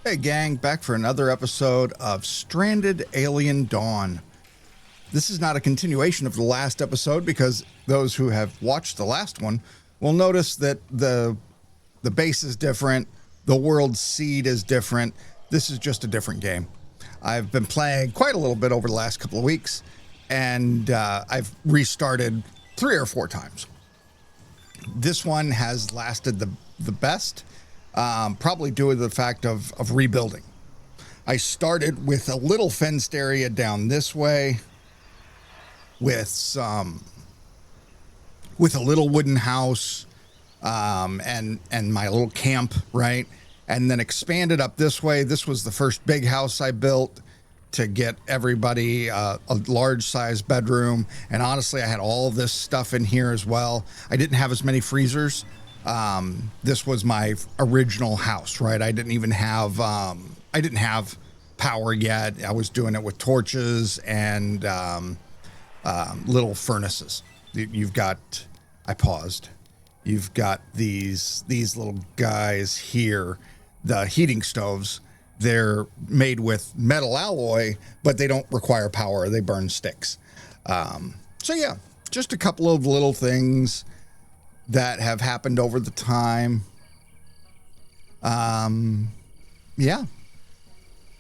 Hey gang, back for another episode of Stranded: Alien Dawn. This is not a continuation of the last episode because those who have watched the last one will notice that the base is different, the world seed is different. This is just a different game. I've been playing quite a little bit over the last couple of weeks, and I've restarted 3 or 4 times. This one has lasted the best. Probably due to the fact of rebuilding. I started with a little fenced area down this way with a little wooden house, and my little camp, right? And then expanded up this way. This was the first big house I built to get everybody a large size bedroom. And honestly, I had all this stuff in here as well. I didn't have as many freezers. This was my original house, right? I didn't have power yet. I was doing it with torches and little furnaces. I paused. You've got these little guys here, the heating stoves. They're made with metal alloy, but they don't require power. They burn sticks. So yeah, just a couple of little things that have happened over the time. Yeah.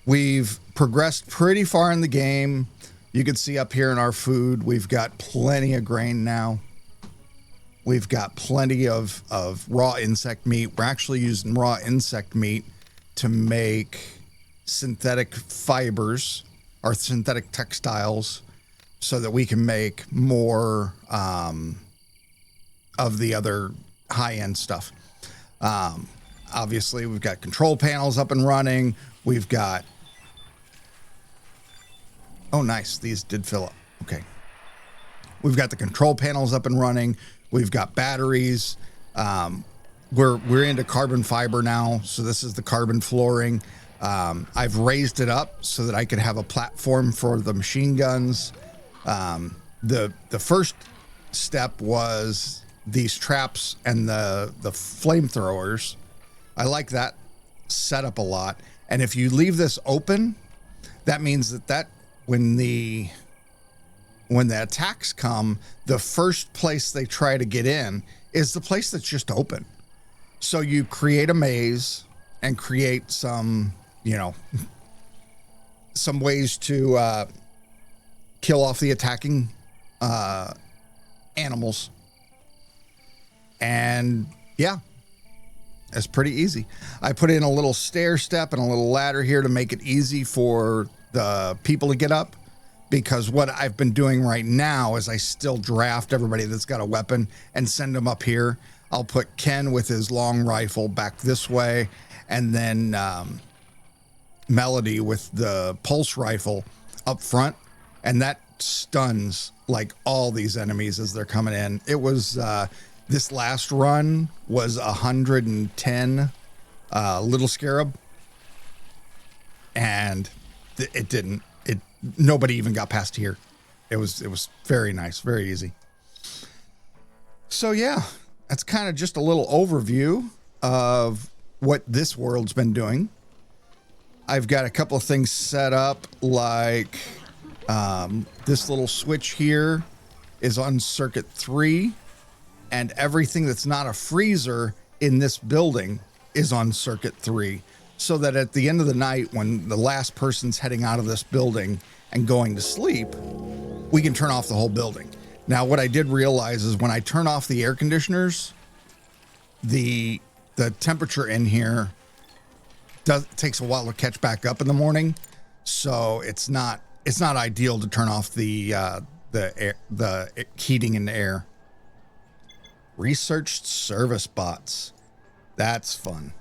We've progressed pretty far in the game. You can see up here in our food, we've got plenty of grain now. We've got plenty of raw insect meat. We're actually using raw insect meat to make synthetic fibers or synthetic textiles so that we can make more of the other high-end stuff. Obviously, we've got control panels up and running. We've got... Oh, nice. These did fill up. Okay. We've got the control panels up and running. We've got batteries. We're into carbon fiber now, so this is the carbon flooring. I've raised it up so that I could have a platform for the machine guns. The first step was these traps and the flamethrowers. I like that setup a lot. And if you leave this open, that means that when the attacks come, the first place they try to get in is the place that's just open. So you create a maze and create some ways to kill off the attacking animals. And yeah, it's pretty easy. I put in a little stair step and a little ladder here to make it easy for the people to get up, because what I've been doing right now is I still draft everybody that's got a weapon and send them up here. I'll put Ken with his long rifle back this way, and then Melody with the pulse rifle up front, and that stuns like all these enemies as they're coming in. It was this last run was 110 little scarab, and nobody even got past here. It was very nice, very easy. So yeah, that's kind of just a little overview of what this world's been doing. I've got a couple of things set up, like this little switch here is on circuit 3, and everything that's not a freezer in this building is on circuit 3, so that at the end of the night, when the last person's heading out of this building and going to sleep, we can turn off the whole building. Now, what I did realize is when I turn off the air conditioners, the temperature in here takes a while to catch back up in the morning, so it's not ideal to turn off the heating in the air. Researched service bots. That's fun.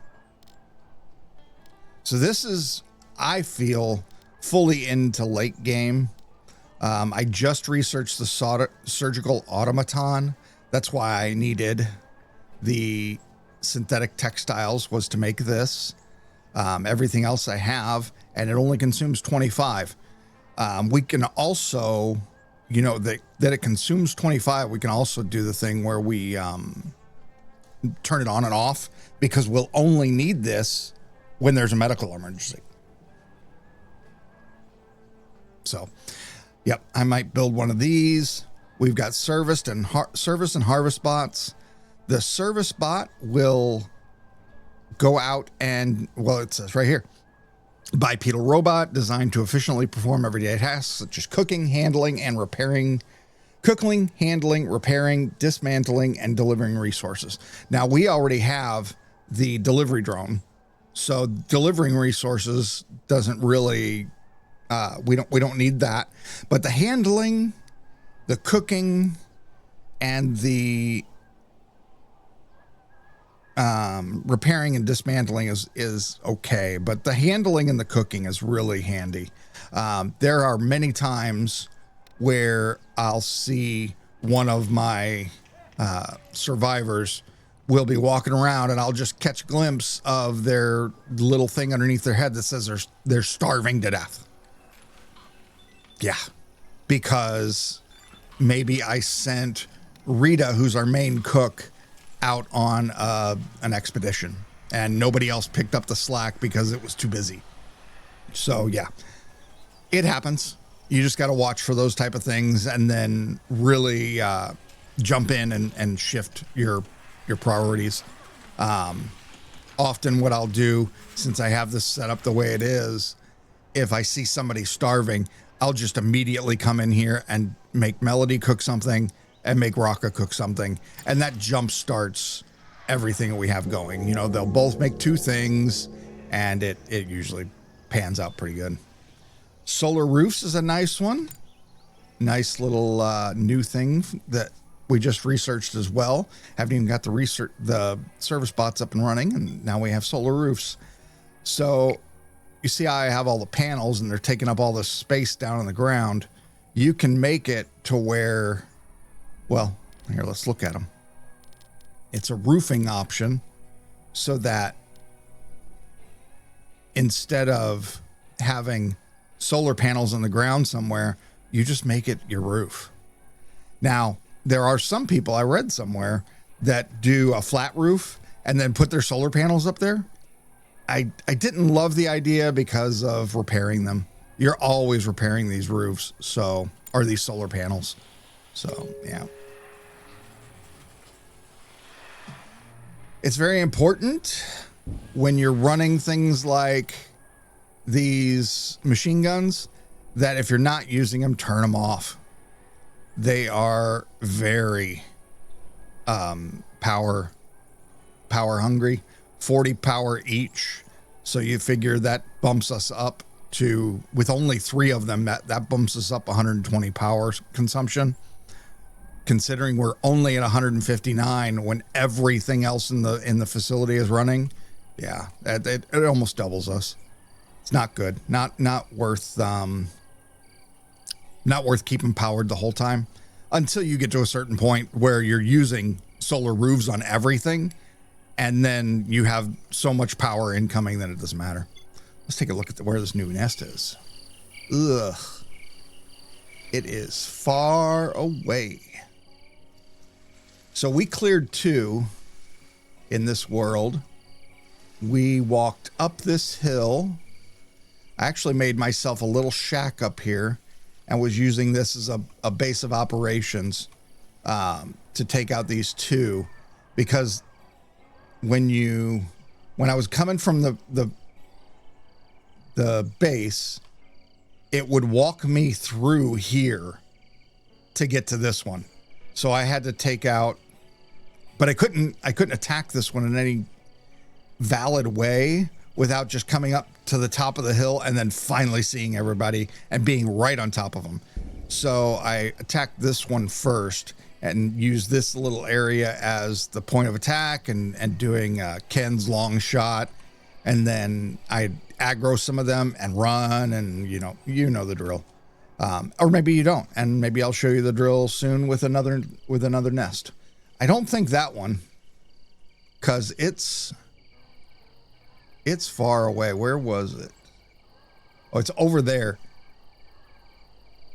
So this is, I feel, fully into late game. I just researched the surgical automaton. That's why I needed the synthetic textiles, was to make this. Everything else I have, and it only consumes 25. We can also, that it consumes 25. We can also do the thing where we turn it on and off, because we'll only need this when there's a medical emergency. So, yep, I might build one of these. We've got service and harvest bots. The service bot will go out and, well, it says right here, bipedal robot designed to efficiently perform everyday tasks such as cooking, handling, and repairing. Cooking, handling, repairing, dismantling, and delivering resources. Now, we already have the delivery drone, so delivering resources doesn't really, we don't need that. But the handling, the cooking, and the repairing and dismantling is okay, but the handling and the cooking is really handy. There are many times where I'll see one of my survivors will be walking around and I'll just catch a glimpse of their little thing underneath their head that says they're starving to death. Yeah, because maybe I sent Rita, who's our main cook, out on an expedition and nobody else picked up the slack because it was too busy. So yeah, it happens. You just got to watch for those type of things and then really jump in and shift your priorities. Often what I'll do, since I have this set up the way it is, if I see somebody starving, I'll just immediately come in here and make Melody cook something and make Raka cook something. And that jump starts everything that we have going. You know, they'll both make two things and it usually pans out pretty good. Solar roofs is a nice one. Nice little new thing that we just researched as well. Haven't even got the service bots up and running, and now we have solar roofs. So you see how I have all the panels and they're taking up all this space down on the ground. You can make it to where, well, here, let's look at them. It's a roofing option so that instead of having solar panels on the ground somewhere, you just make it your roof. Now, there are some people I read somewhere that do a flat roof and then put their solar panels up there. I didn't love the idea because of repairing them. You're always repairing these roofs, or these solar panels. So, yeah. It's very important when you're running things like these machine guns that if you're not using them, turn them off. They are very power hungry, 40 power each. So you figure that bumps us up to, with only 3 of them, that bumps us up 120 power consumption. Considering we're only at 159 when everything else in the facility is running, yeah, it almost doubles us. It's not good. Not worth keeping powered the whole time until you get to a certain point where you're using solar roofs on everything, and then you have so much power incoming that it doesn't matter. Let's take a look at where this new nest is. Ugh. It is far away. So we cleared 2 in this world. We walked up this hill. I actually made myself a little shack up here and was using this as a base of operations to take out these 2, because when I was coming from the base, it would walk me through here to get to this one. So I had to take out, but I couldn't attack this one in any valid way without just coming up to the top of the hill and then finally seeing everybody and being right on top of them. So I attacked this one first and used this little area as the point of attack and doing Ken's long shot. And then I aggro some of them and run, and you know the drill. Or maybe you don't, and maybe I'll show you the drill soon with another nest. I don't think that one, because it's far away. Where was it? Oh, it's over there.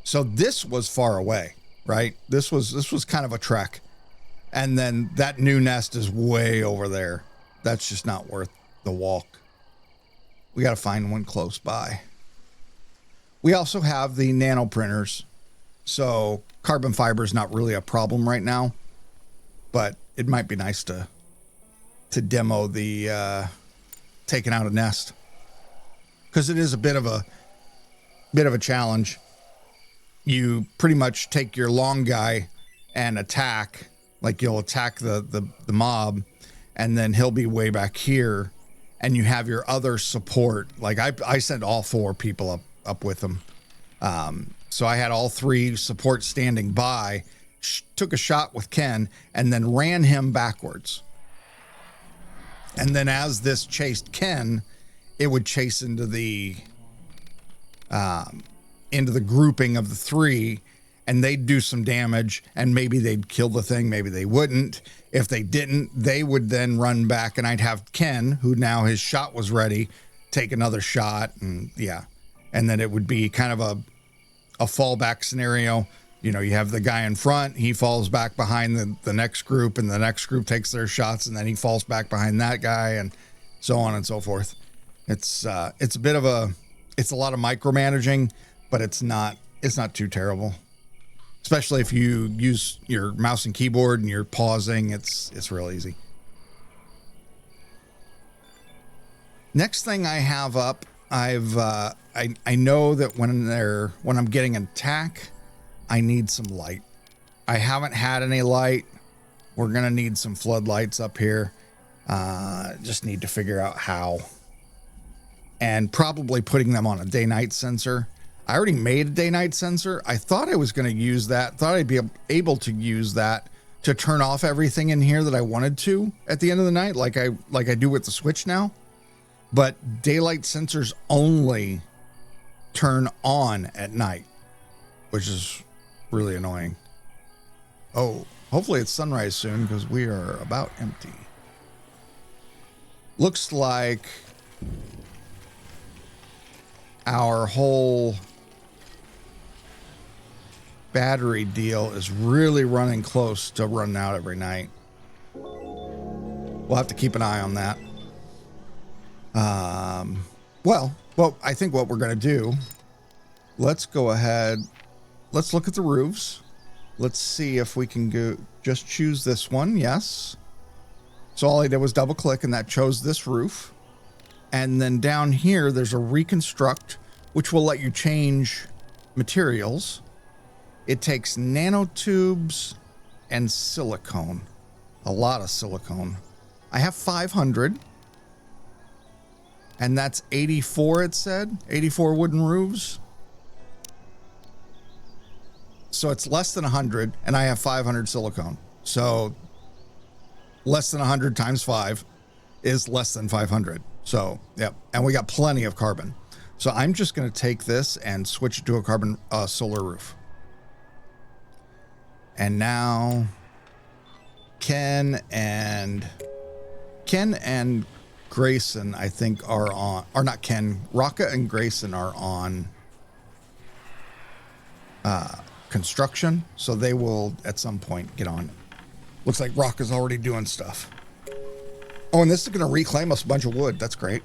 So this was far away, right? This was kind of a trek. And then that new nest is way over there. That's just not worth the walk. We got to find one close by. We also have the nano printers. So carbon fiber is not really a problem right now, but it might be nice to demo the taking out a nest, because it is a bit of a challenge. You pretty much take your long guy and attack, like you'll attack the mob, and then he'll be way back here, and you have your other support. Like I sent all 4 people up with them. So I had all 3 support standing by, took a shot with Ken, and then ran him backwards. And then as this chased Ken, it would chase into the grouping of the 3, and they'd do some damage, and maybe they'd kill the thing, maybe they wouldn't. If they didn't, they would then run back, and I'd have Ken, who now his shot was ready, take another shot, and yeah. And then it would be kind of a fallback scenario. You know, you have the guy in front, he falls back behind the next group, and the next group takes their shots, and then he falls back behind that guy, and so on and so forth. It's a lot of micromanaging, but it's not too terrible. Especially if you use your mouse and keyboard and you're pausing, it's real easy. Next thing I have up, I know that when I'm getting an attack, I need some light. I haven't had any light. We're gonna need some floodlights up here. Just need to figure out how. And probably putting them on a day-night sensor. I already made a day-night sensor. I thought I was going to use that. Thought I'd be able to use that to turn off everything in here that I wanted to at the end of the night, like I do with the Switch now. But daylight sensors only turn on at night, which is really annoying. Oh, hopefully it's sunrise soon, because we are about empty. Looks like our whole battery deal is really running close to running out every night. We'll have to keep an eye on that. Well, I think what we're going to do, let's go ahead. Let's look at the roofs. Let's see if we can go, just choose this one. Yes. So all I did was double click and that chose this roof. And then down here, there's a reconstruct, which will let you change materials. It takes nanotubes and silicone, a lot of silicone. I have 500, and that's 84, it said, 84 wooden roofs. So it's less than 100, and I have 500 silicone. So less than 100 times 5 is less than 500. So, yep. And we got plenty of carbon. So I'm just going to take this and switch it to a carbon solar roof. And now Ken and Grayson, I think, are on, or not Ken, Raka and Grayson are on construction. So they will at some point get on. Looks like Raka's already doing stuff. Oh, and this is going to reclaim us a bunch of wood. That's great.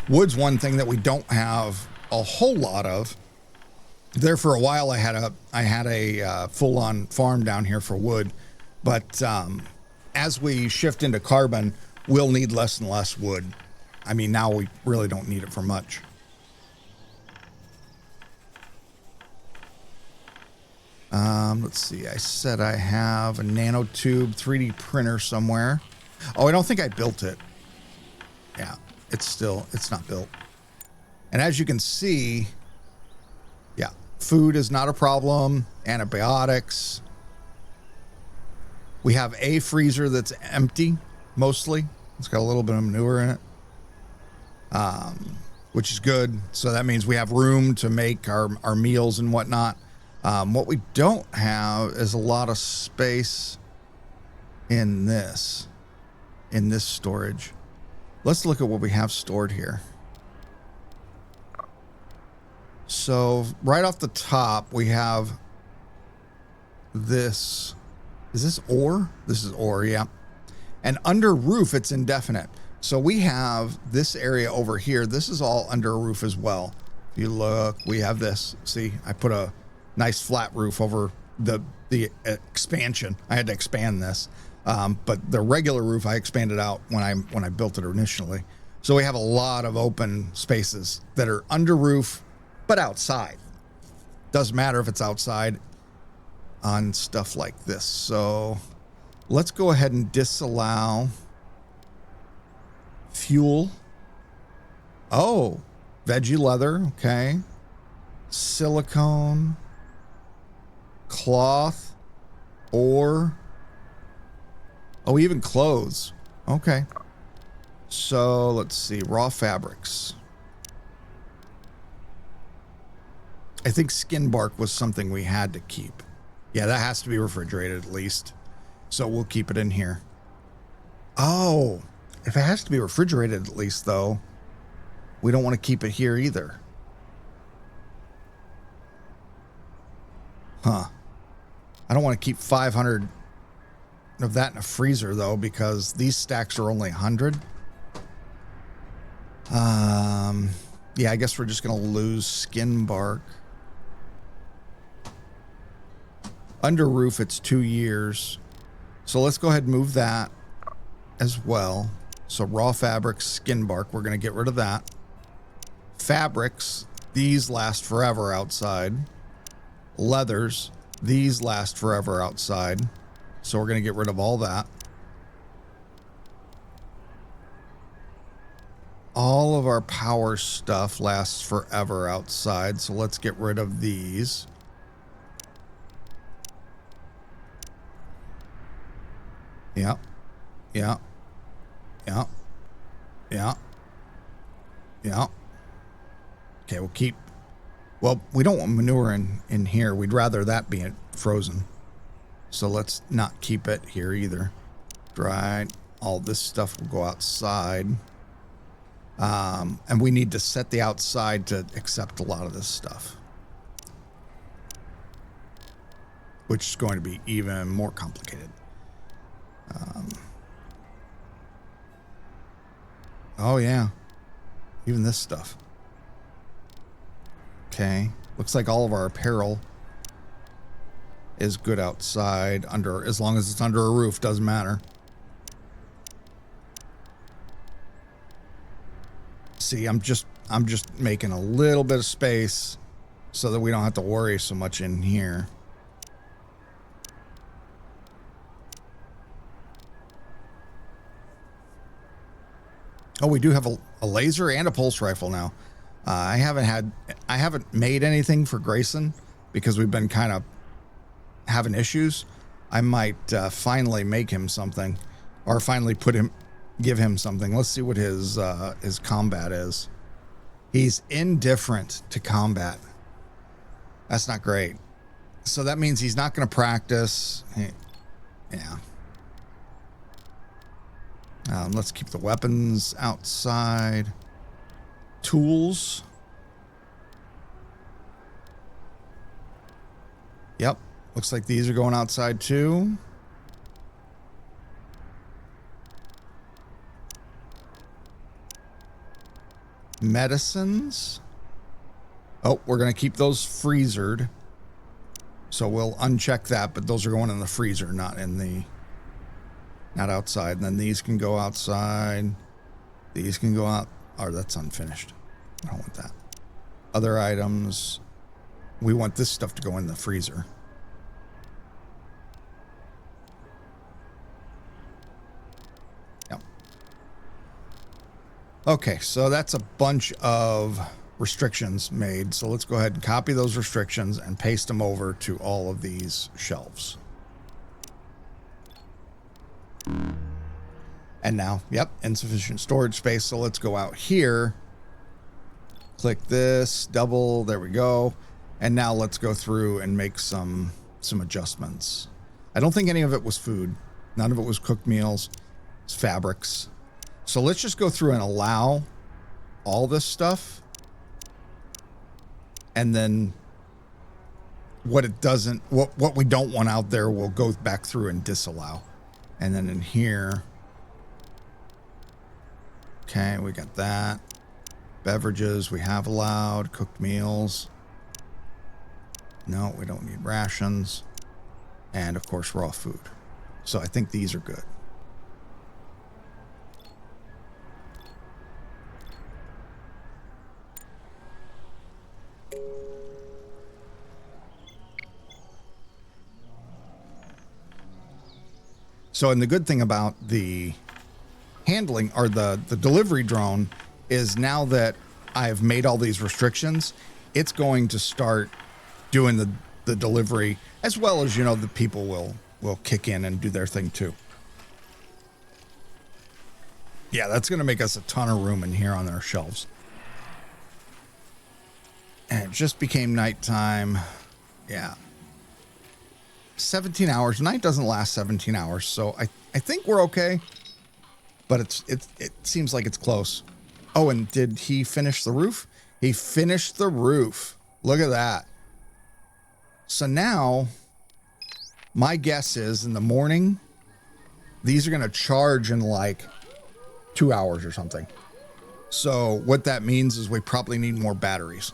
Wood's one thing that we don't have a whole lot of. There for a while, I had a full-on farm down here for wood, but as we shift into carbon, we'll need less and less wood. I mean, now we really don't need it for much. Let's see. I said I have a nanotube 3D printer somewhere. Oh, I don't think I built it. Yeah, it's not built. And as you can see, yeah, food is not a problem. Antibiotics. We have a freezer that's empty, mostly. It's got a little bit of manure in it, which is good. So that means we have room to make our meals and whatnot. What we don't have is a lot of space in this storage. Let's look at what we have stored here. So right off the top, we have this. Is this ore? This is ore, yeah. And under roof, it's indefinite. So we have this area over here. This is all under a roof as well. If you look, we have this. See, I put a nice flat roof over the expansion. I had to expand this. But the regular roof I expanded out when I built it initially. So we have a lot of open spaces that are under roof, but outside. Doesn't matter if it's outside on stuff like this. So let's go ahead and disallow fuel. Oh, veggie leather. Okay. Silicone, cloth, or, oh, even clothes. Okay. So let's see, raw fabrics. I think skin bark was something we had to keep. Yeah, that has to be refrigerated at least. So we'll keep it in here. Oh, if it has to be refrigerated at least though, we don't want to keep it here either. Huh. I don't want to keep 500 of that in a freezer though, because these stacks are only 100. Yeah, I guess we're just going to lose skin bark. Under roof, it's 2 years. So let's go ahead and move that as well. So raw fabrics, skin bark, we're going to get rid of that. Fabrics, these last forever outside. Leathers, these last forever outside. So we're going to get rid of all that. All of our power stuff lasts forever outside. So let's get rid of these. Yep. Yep. Yep. Yep. Yep. Okay, we'll keep... Well, we don't want manure in here. We'd rather that be frozen. So let's not keep it here either. Dried. All this stuff will go outside. And we need to set the outside to accept a lot of this stuff. Which is going to be even more complicated. Oh, yeah. Even this stuff. Okay. Looks like all of our apparel is good outside, under, as long as it's under a roof, doesn't matter. See, I'm just making a little bit of space so that we don't have to worry so much in here. Oh, we do have a laser and a pulse rifle now. I haven't made anything for Grayson because we've been kind of having issues. I might finally make him something, or finally give him something. Let's see what his combat is. He's indifferent to combat. That's not great. So that means he's not going to practice. Yeah. Let's keep the weapons outside. Tools. Yep. Looks like these are going outside too. Medicines. Oh, we're going to keep those freezered. So we'll uncheck that, but those are going in the freezer, not outside. And then these can go outside. These can go out. Oh, that's unfinished. I don't want that. Other items. We want this stuff to go in the freezer. Yep. Okay, so that's a bunch of restrictions made. So let's go ahead and copy those restrictions and paste them over to all of these shelves. And now, yep, insufficient storage space. So let's go out here. Click this, double, there we go. And now let's go through and make some adjustments. I don't think any of it was food. None of it was cooked meals. It's fabrics. So let's just go through and allow all this stuff. And then what we don't want out there, we'll go back through and disallow. And then in here, Okay, we got that. Beverages we have allowed. Cooked meals. No, we don't need rations. And of course, raw food. So I think these are good. So, and the good thing about the handling or the delivery drone is now that I've made all these restrictions, it's going to start doing the delivery as well as, you know, the people will kick in and do their thing too. Yeah, that's going to make us a ton of room in here on our shelves. And it just became nighttime. Yeah. 17 hours. Night doesn't last 17 hours, so I think we're okay. But it seems like it's close. Oh, and did he finish the roof? He finished the roof. Look at that. So now, my guess is in the morning, these are going to charge in like 2 hours or something. So what that means is we probably need more batteries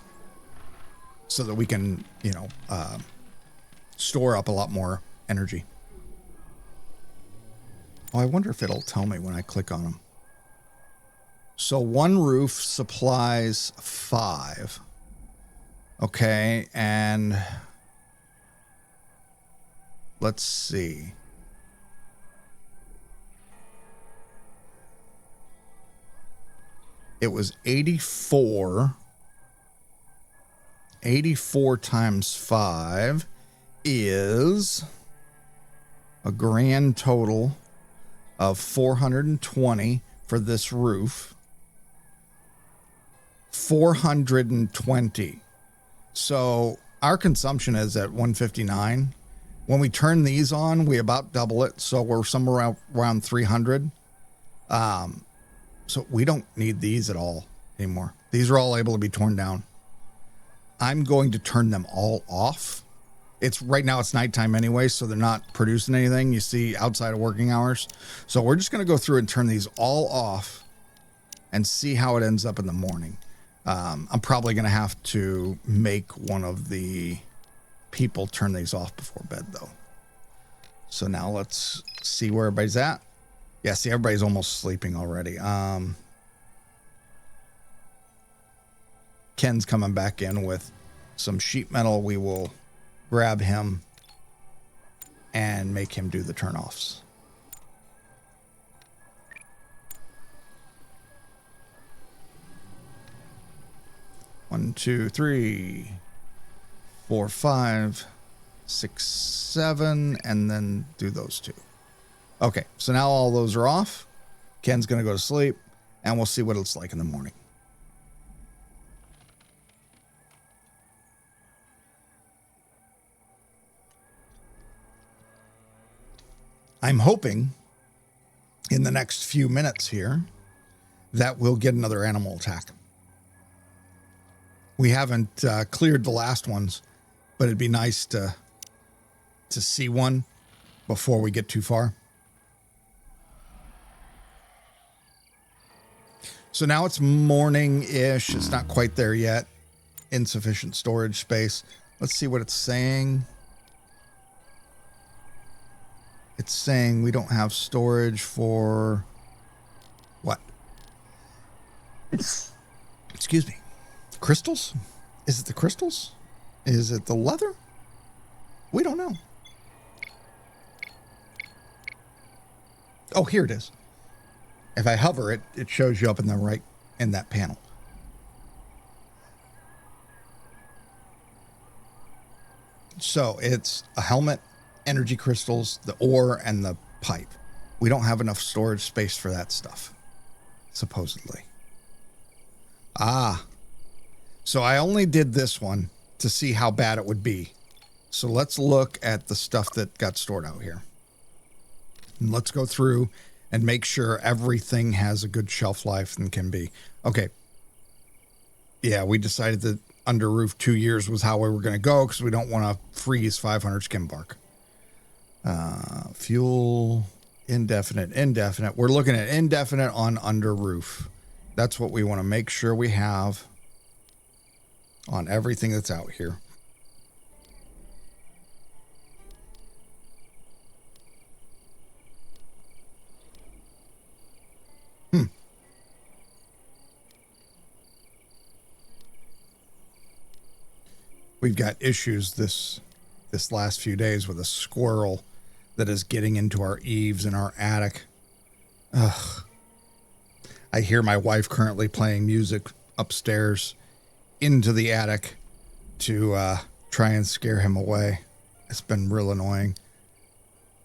so that we can, you know, store up a lot more energy. Oh, I wonder if it'll tell me when I click on them. So one roof supplies 5. Okay, and let's see. It was 84. 84 times 5 is a grand total of 420 for this roof. 420. So our consumption is at 159. When we turn these on, we about double it. So we're somewhere around 300. So we don't need these at all anymore. These are all able to be torn down. I'm going to turn them all off. It's right now it's nighttime anyway, so they're not producing anything, you see, outside of working hours. So we're just going to go through and turn these all off and see how it ends up in the morning. I'm probably going to have to make one of the people turn these off before bed, though. So now let's see where everybody's at. Yeah, see, everybody's almost sleeping already. Ken's coming back in with some sheet metal. We will grab him and make him do the turn-offs. One, two, 3, 4, 5, 6, 7, and then do those 2. Okay, so now all those are off. Ken's going to go to sleep, and we'll see what it's like in the morning. I'm hoping in the next few minutes here that we'll get another animal attack. We haven't cleared the last ones, but it'd be nice to see one before we get too far. So now it's morning-ish. It's not quite there yet. Insufficient storage space. Let's see what it's saying. It's saying we don't have storage for what? Excuse me. Crystals? Is it the crystals? Is it the leather? We don't know. Oh, here it is. If I hover it, it shows you up in the right in that panel. So it's a helmet, energy crystals, the ore, and the pipe. We don't have enough storage space for that stuff, supposedly. Ah. So I only did this one to see how bad it would be. So let's look at the stuff that got stored out here. And let's go through and make sure everything has a good shelf life and can be. Okay. Yeah, we decided that under roof 2 years was how we were going to go because we don't want to freeze 500 skim bark. Fuel, indefinite. We're looking at indefinite on under roof. That's what we want to make sure we have on everything that's out here. We've got issues this last few days with a squirrel that is getting into our eaves in our attic. Ugh. I hear my wife currently playing music upstairs into the attic to try and scare him away. It's been real annoying.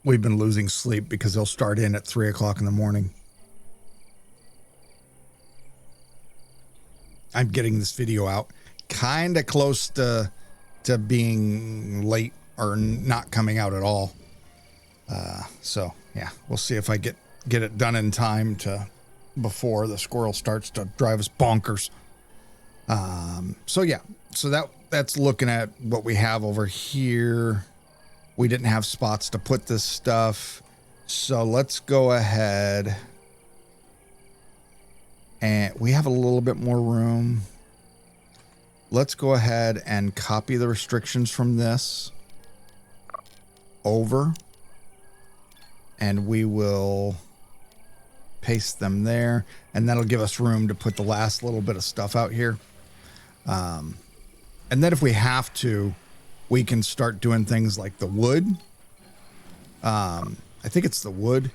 We've been losing sleep because they'll start in at 3 o'clock in the morning. I'm getting this video out kind of close to being late or not coming out at all. So yeah, we'll see if I get it done in time to before the squirrel starts to drive us bonkers. So yeah, so that's looking at what we have over here. We didn't have spots to put this stuff, so let's go ahead, and we have a little bit more room. Let's go ahead and copy the restrictions from this over, and we will paste them there, and that'll give us room to put the last little bit of stuff out here. And then if we have to, we can start doing things like the wood. I think it's the wood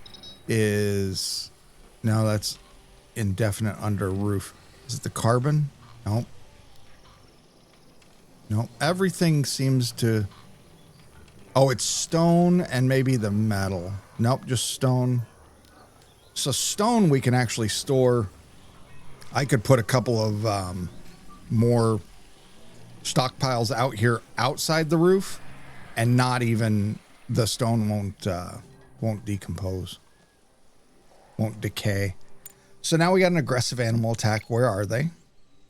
is, no, that's indefinite under roof. Is it the carbon? Nope. No, everything seems to... Oh, it's stone and maybe the metal. Nope, just stone. So stone we can actually store. I could put a couple of more stockpiles out here outside the roof, and not even the stone won't decompose, won't decay. So now we got an aggressive animal attack. Where are they?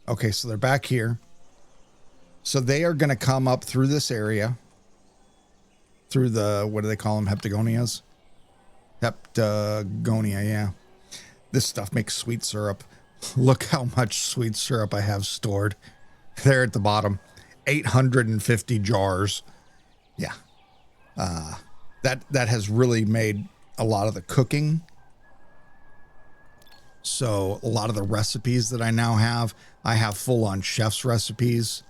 Okay, so they're back here. So they are going to come up through this area, through the, what do they call them? Heptagonias? Heptagonia, yeah. This stuff makes sweet syrup. Look how much sweet syrup I have stored there at the bottom. 850 jars. Yeah. That has really made a lot of the cooking. So a lot of the recipes that I now have, I have full-on chef's recipes.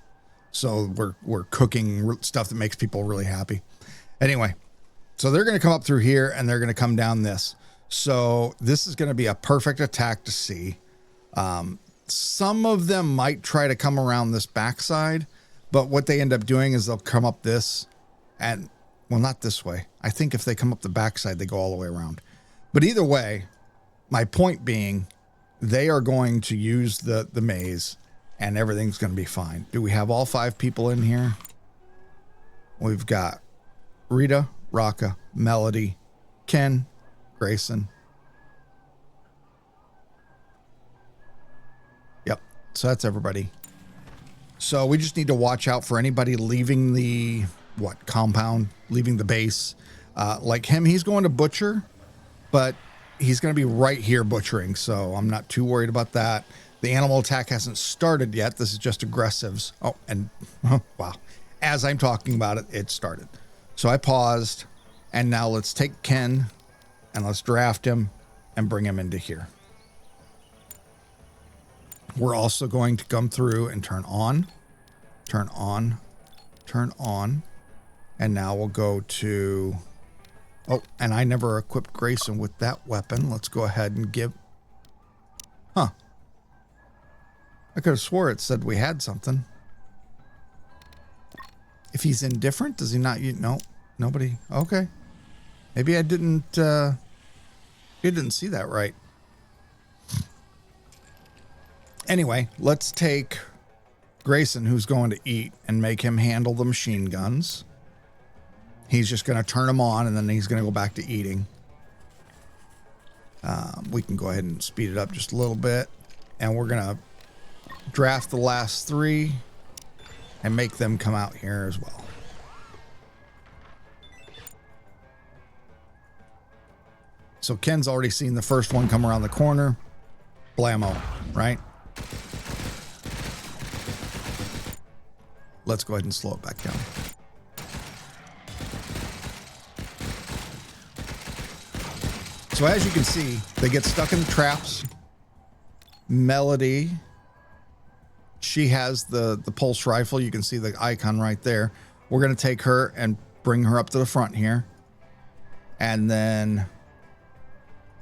So we're cooking stuff that makes people really happy. Anyway, so they're going to come up through here, and they're going to come down this. So this is going to be a perfect attack to see. Some of them might try to come around this backside, but what they end up doing is they'll come up this and, well, not this way. I think if they come up the backside, they go all the way around. But either way, my point being, they are going to use the maze, and everything's going to be fine. Do we have all 5 people in here? We've got Rita, Raka, Melody, Ken, Grayson. Yep. So that's everybody. So we just need to watch out for anybody leaving the compound, leaving the base. Like him, he's going to butcher, but he's going to be right here butchering. So I'm not too worried about that. The animal attack hasn't started yet. This is just aggressives. Oh, and wow. As I'm talking about it, it started. So I paused, and now let's take Ken and let's draft him and bring him into here. We're also going to come through and turn on, turn on, turn on. And now we'll go to, oh, and I never equipped Grayson with that weapon. Let's go ahead and give, huh. I could have swore it said we had something. If he's indifferent, does he not? No, nobody. Okay. Maybe I didn't see that right. Anyway, let's take Grayson, who's going to eat, and make him handle the machine guns. He's just going to turn them on, and then he's going to go back to eating. We can go ahead and speed it up just a little bit, and we're going to draft the last 3 and make them come out here as well. So Ken's already seen the first one come around the corner. Blammo. right? Let's go ahead and slow it back down. So as you can see, they get stuck in the traps. Melody, she has the pulse rifle. You can see the icon right there. We're going to take her and bring her up to the front here. And then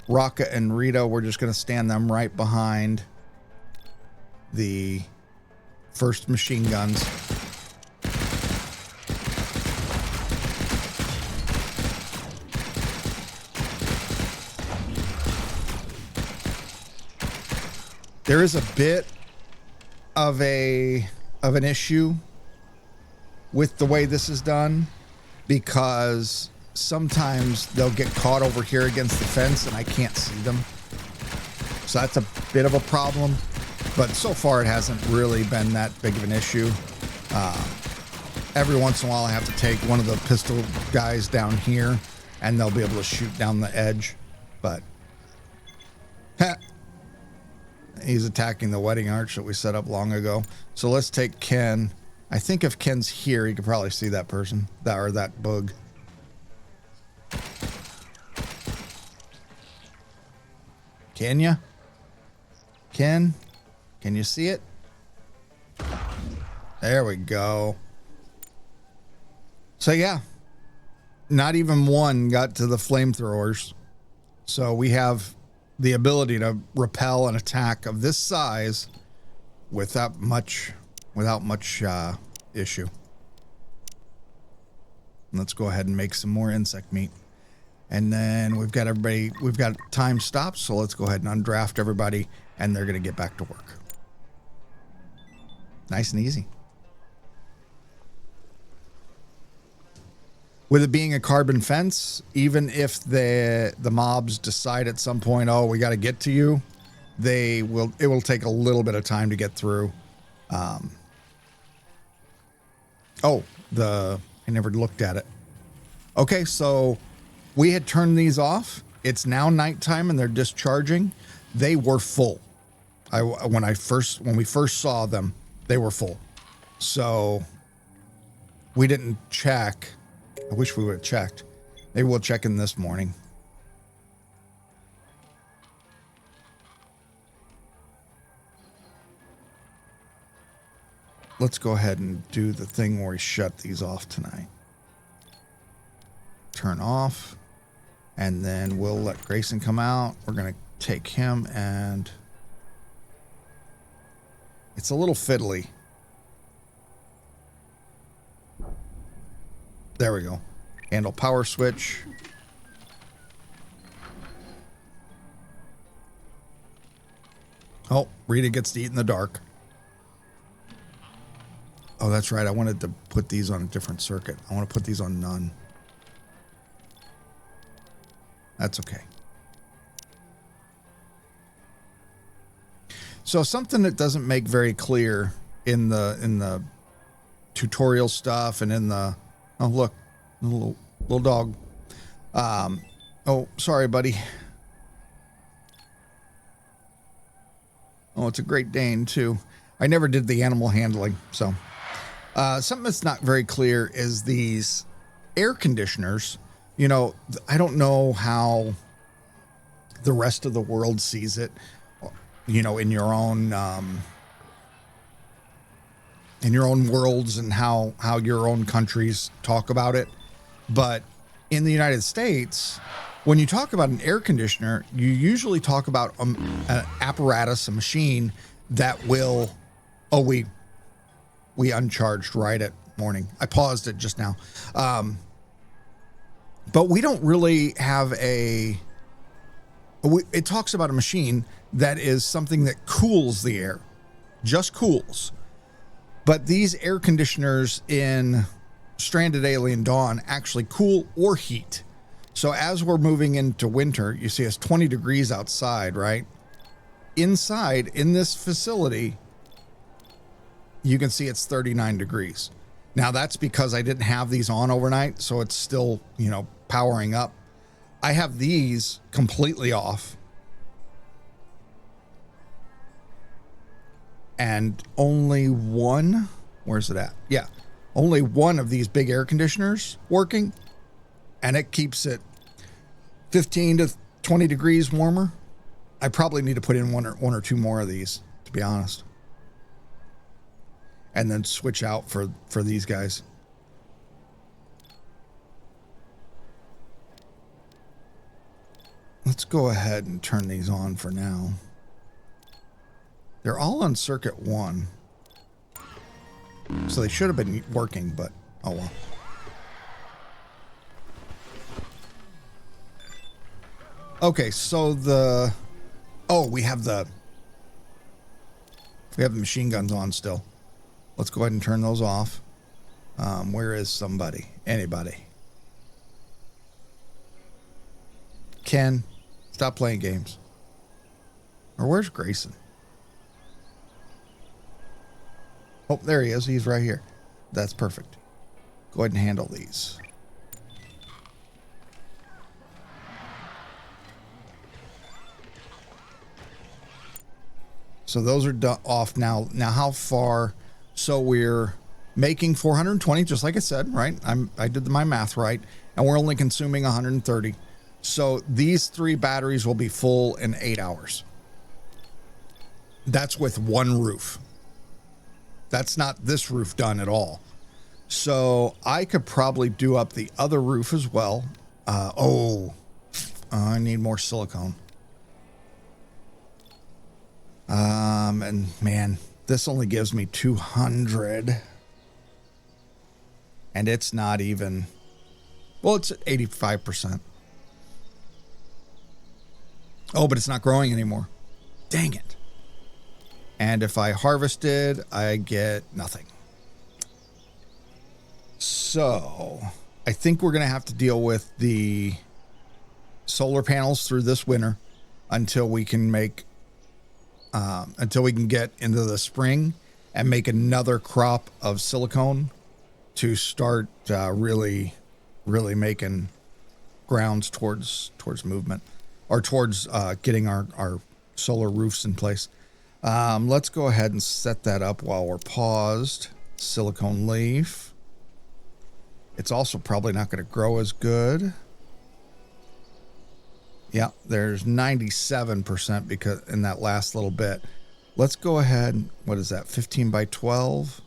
Rocka and Rita, we're just going to stand them right behind the first machine guns. There is a bit of an issue with the way this is done, because sometimes they'll get caught over here against the fence and I can't see them. So that's a bit of a problem, but so far it hasn't really been that big of an issue. Every once in a while I have to take one of the pistol guys down here and they'll be able to shoot down the edge, but he's attacking the wedding arch that we set up long ago. So let's take Ken. I think if Ken's here, he could probably see that person, that bug. Can ya? Ken? Can you see it? There we go. So yeah, not even one got to the flamethrowers. So we have the ability to repel an attack of this size without much issue. Let's go ahead and make some more insect meat. And then we've got time stopped, so let's go ahead and undraft everybody, and they're going to get back to work. Nice and easy. With it being a carbon fence, even if the mobs decide at some point, oh, we got to get to you, it will take a little bit of time to get through. I never looked at it. Okay, so we had turned these off. It's now nighttime and they're discharging. They were full. When we first saw them, they were full. So we didn't check. I wish we would have checked. Maybe we'll check in this morning. Let's go ahead and do the thing where we shut these off tonight. Turn off. And then we'll let Grayson come out. We're going to take him, and it's a little fiddly. There we go. Handle power switch. Oh, Rita gets to eat in the dark. Oh, that's right. I wanted to put these on a different circuit. I want to put these on none. That's okay. So something that doesn't make very clear in the tutorial stuff and in the, oh look, little dog. Oh, sorry, buddy. Oh, it's a Great Dane too. I never did the animal handling, so something that's not very clear is these air conditioners. You know, I don't know how the rest of the world sees it, you know, in your own worlds and how your own countries talk about it. But in the United States, when you talk about an air conditioner, you usually talk about an apparatus, a machine that will, we uncharged right at morning. I paused it just now. But we don't really have it talks about a machine that is something that cools the air, just cools. But these air conditioners in Stranded Alien Dawn actually cool or heat. So as we're moving into winter, you see it's 20 degrees outside, right? Inside, in this facility, you can see it's 39 degrees. Now that's because I didn't have these on overnight, so it's still, you know, powering up. I have these completely off. and only one, where's it at? Yeah, only one of these big air conditioners working, and it keeps it 15 to 20 degrees warmer. I probably need to put in one or two more of these, to be honest, and then switch out for these guys. Let's go ahead and turn these on for now. They're all on circuit 1. So they should have been working, but oh well. Okay, so we have the machine guns on still. Let's go ahead and turn those off. Where is somebody? Anybody? Ken, stop playing games. Or where's Grayson? Oh, there he is. He's right here. That's perfect. Go ahead and handle these. So those are off now. Now, how far? So we're making 420, just like I said, right? I did my math right, and we're only consuming 130. So these 3 batteries will be full in 8 hours. That's with one roof. That's not this roof done at all. So I could probably do up the other roof as well. I need more silicone. And man, this only gives me 200. And it's not even, well, it's at 85%. Oh, but it's not growing anymore. Dang it. And if I harvested, I get nothing. So I think we're going to have to deal with the solar panels through this winter until we can get into the spring and make another crop of silicone to start really making grounds towards movement, or towards getting our solar roofs in place. Let's go ahead and set that up while we're paused. Silicone leaf. It's also probably not going to grow as good. Yeah, there's 97% because in that last little bit. Let's go ahead. What is that? 15 by 12.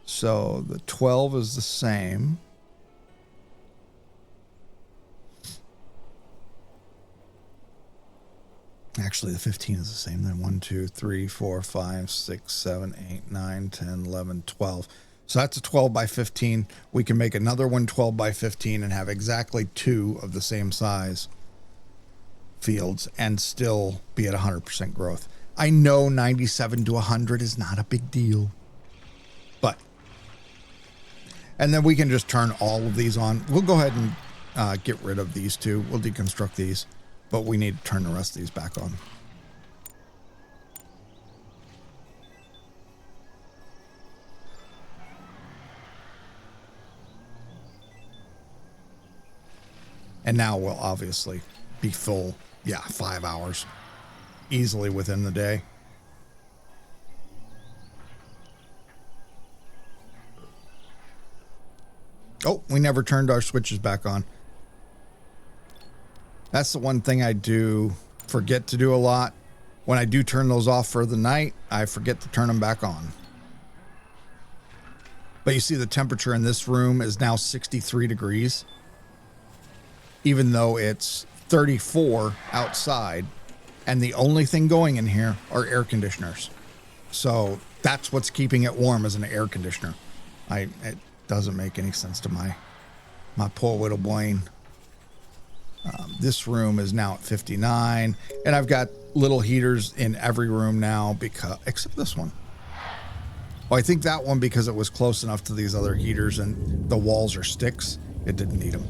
So the 12 is the same. Actually, the 15 is the same. Then 1, 2, 3, 4, 5, 6, 7, 8, 9, 10, 11, 12. So that's a 12 by 15. We can make another one 12 by 15 and have exactly 2 of the same size fields and still be at 100% growth. I know 97 to 100 is not a big deal, but, and then we can just turn all of these on. We'll go ahead and get rid of these 2. We'll deconstruct these, but we need to turn the rest of these back on. And now we'll obviously be full. Yeah, 5 hours easily within the day. Oh, we never turned our switches back on. That's the one thing I do forget to do a lot. When I do turn those off for the night, I forget to turn them back on. But you see the temperature in this room is now 63 degrees. Even though it's 34 outside, and the only thing going in here are air conditioners. So that's what's keeping it warm, as an air conditioner. It doesn't make any sense to my poor little brain. This room is now at 59, and I've got little heaters in every room now, because except this one. Well, I think that one, because it was close enough to these other heaters and the walls are sticks, it didn't need them.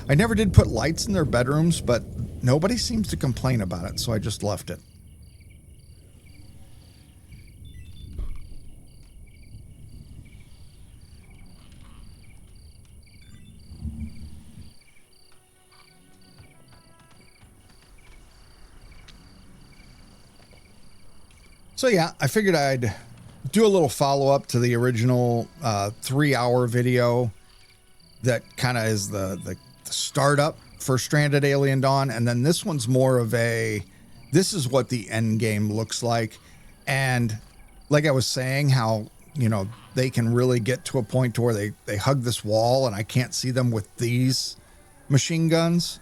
I never did put lights in their bedrooms, but nobody seems to complain about it, so I just left it. So yeah, I figured I'd do a little follow-up to the original 3-hour video that kind of is the startup for Stranded Alien Dawn, and then this one's more of a, this is what the end game looks like. And like I was saying, how, you know, they can really get to a point to where they hug this wall and I can't see them with these machine guns.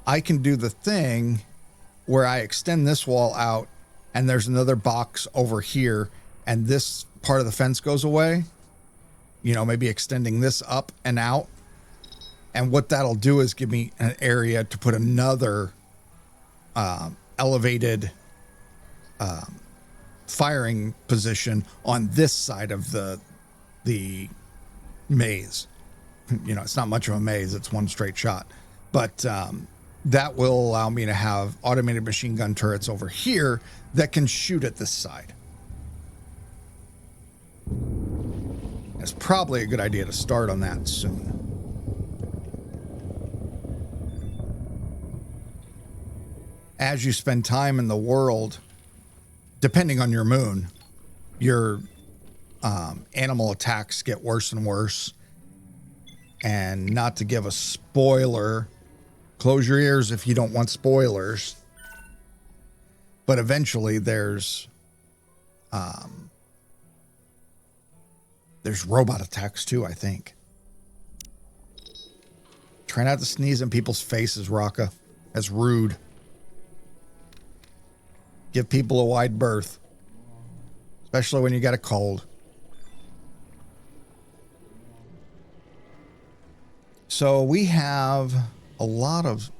I can do the thing where I extend this wall out and there's another box over here and this part of the fence goes away, you know, maybe extending this up and out. And what that'll do is give me an area to put another elevated firing position on this side of the maze. You know, it's not much of a maze, it's one straight shot. But that will allow me to have automated machine gun turrets over here that can shoot at this side. It's probably a good idea to start on that soon. As you spend time in the world, depending on your moon, your animal attacks get worse and worse. And not to give a spoiler, close your ears if you don't want spoilers. But eventually there's robot attacks too, I think. Try not to sneeze in people's faces, Raka. That's rude. Give people a wide berth, especially when you got a cold. So we have a lot of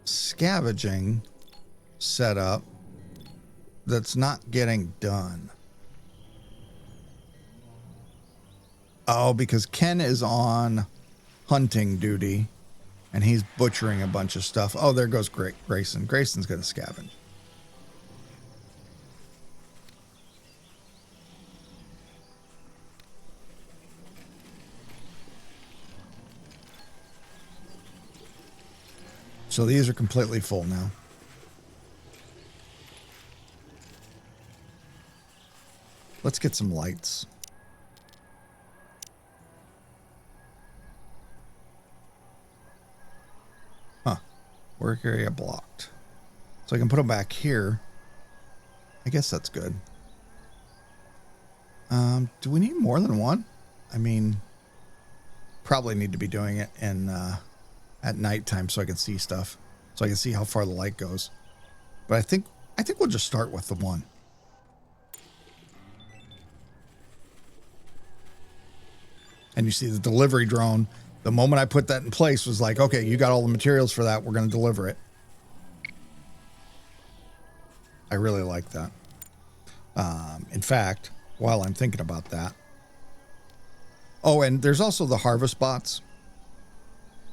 scavenging set up that's not getting done. Oh, because Ken is on hunting duty and he's butchering a bunch of stuff. Oh, there goes Grayson. Grayson's going to scavenge. So these are completely full now. Let's get some lights. Huh. Work area blocked. So I can put them back here. I guess that's good. Do we need more than one? I mean, probably need to be doing it in at nighttime so I can see stuff, so I can see how far the light goes. But I think we'll just start with the one. And you see the delivery drone, the moment I put that in place was like, okay, you got all the materials for that. We're going to deliver it. I really like that. In fact, while I'm thinking about that. Oh, and there's also the harvest bots.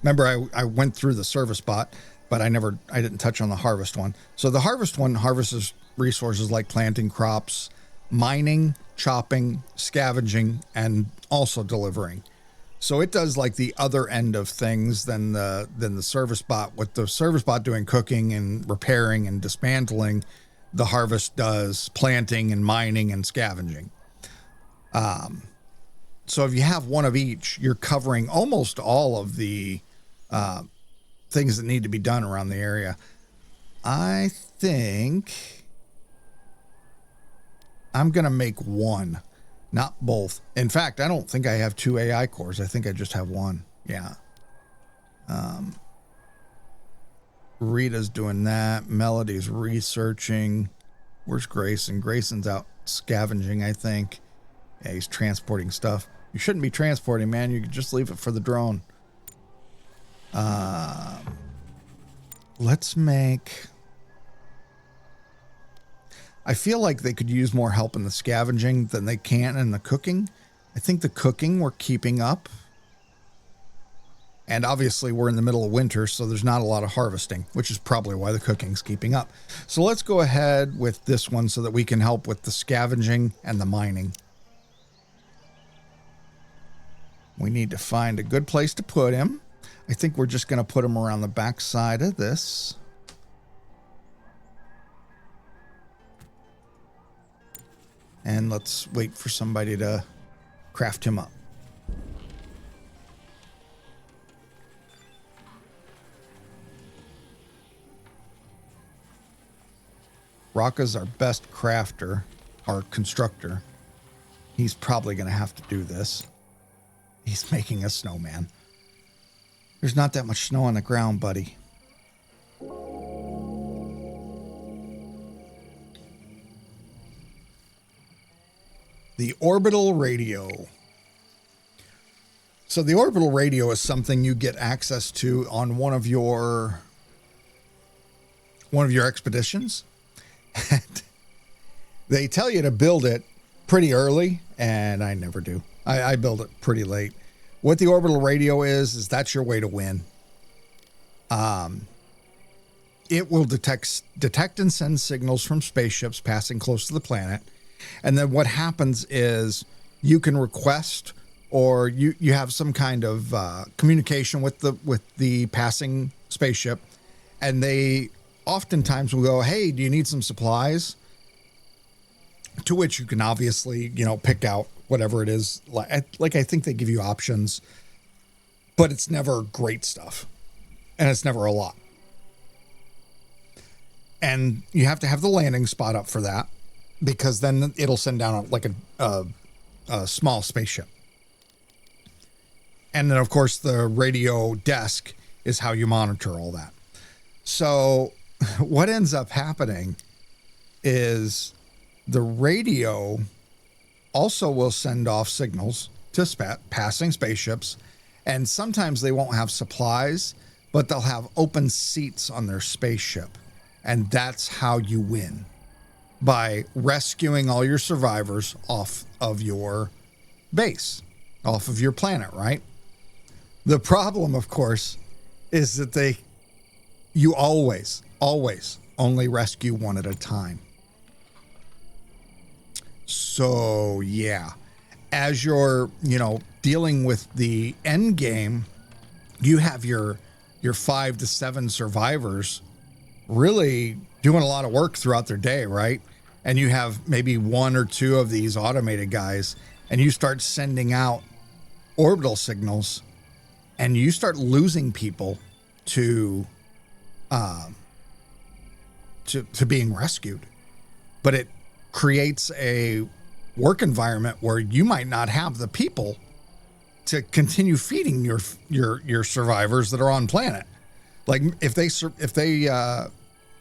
Remember, I went through the service bot, but I didn't touch on the harvest one. So the harvest one harvests resources like planting crops, mining, chopping, scavenging, and also delivering. So it does like the other end of things than the service bot. With the service bot doing cooking and repairing and dismantling, the harvest does planting and mining and scavenging. So if you have one of each, you're covering almost all of the things that need to be done around the area. I think I'm going to make one, not both. In fact, I don't think I have 2 AI cores. I think I just have one. Yeah. Rita's doing that. Melody's researching. Where's Grayson? Grayson's out scavenging, I think. Yeah, he's transporting stuff. You shouldn't be transporting, man. You could just leave it for the drone. Let's make... I feel like they could use more help in the scavenging than they can in the cooking. I think the cooking we're keeping up. And obviously we're in the middle of winter, so there's not a lot of harvesting, which is probably why the cooking's keeping up. So let's go ahead with this one so that we can help with the scavenging and the mining. We need to find a good place to put him. I think we're just going to put him around the back side of this. And let's wait for somebody to craft him up. Raka's our best crafter, our constructor. He's probably going to have to do this. He's making a snowman. There's not that much snow on the ground, buddy. The orbital radio. So the orbital radio is something you get access to on one of your expeditions. And they tell you to build it pretty early, and I never do. I build it pretty late. What the orbital radio is that's your way to win. It will detect and send signals from spaceships passing close to the planet. And then what happens is you can request, or you have some kind of communication with the passing spaceship, and they oftentimes will go, hey, do you need some supplies? To which you can obviously, pick out whatever it is. Like I think they give you options, but it's never great stuff, and it's never a lot. And you have to have the landing spot up for that, because then it'll send down a small spaceship. And then, of course, the radio desk is how you monitor all that. So what ends up happening is the radio also will send off signals to passing spaceships. And sometimes they won't have supplies, but they'll have open seats on their spaceship. And that's how you win, by rescuing all your survivors off of your base, off of your planet, right? The problem, of course, is that you always only rescue one at a time. So, yeah, as you're, dealing with the end game, you have your 5 to 7 survivors really doing a lot of work throughout their day, right? And you have maybe 1 or 2 of these automated guys, and you start sending out orbital signals, and you start losing people to being rescued. But it creates a work environment where you might not have the people to continue feeding your survivors that are on planet. Like if they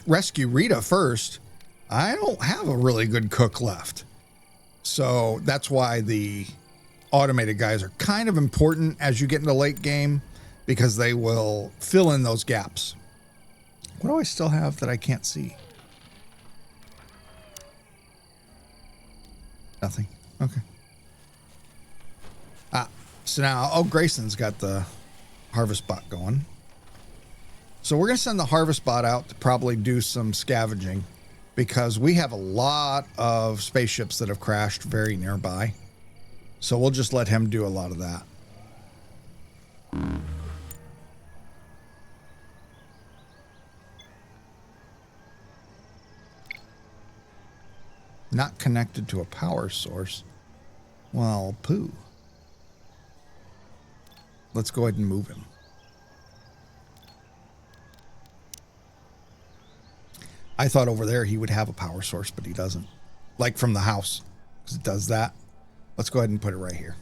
rescue Rita first, I don't have a really good cook left. So that's why the automated guys are kind of important as you get into late game, because they will fill in those gaps. What do I still have that I can't see? Nothing. Okay. So now, Grayson's got the harvest bot going. So we're going to send the harvest bot out to probably do some scavenging, because we have a lot of spaceships that have crashed very nearby. So we'll just let him do a lot of that. Not connected to a power source. Well, poo. Let's go ahead and move him. I thought over there he would have a power source, but he doesn't. Like from the house, because it does that. Let's go ahead and put it right here.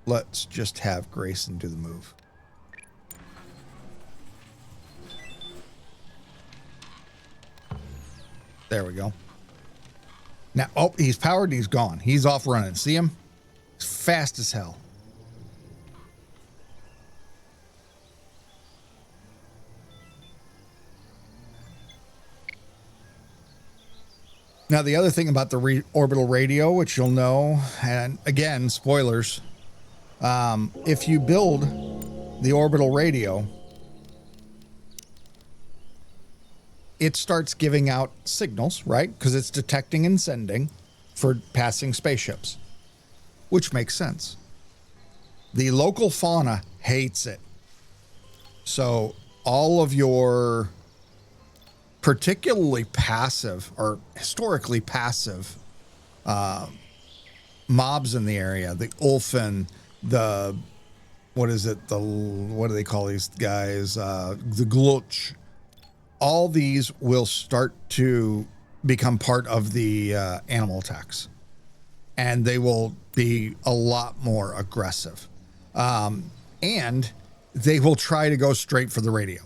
Let's just have Grayson do the move. There we go. Now, he's powered. He's gone. He's off running. See him? He's fast as hell. Now, the other thing about the orbital radio, which you'll know, and again, spoilers, if you build the orbital radio, it starts giving out signals, right? Because it's detecting and sending for passing spaceships, which makes sense. The local fauna hates it. So all of your particularly passive or historically passive mobs in the area. The Ulfin, the what is it? What do they call these guys? The Glutch. All these will start to become part of the animal attacks, and they will be a lot more aggressive. And they will try to go straight for the radio.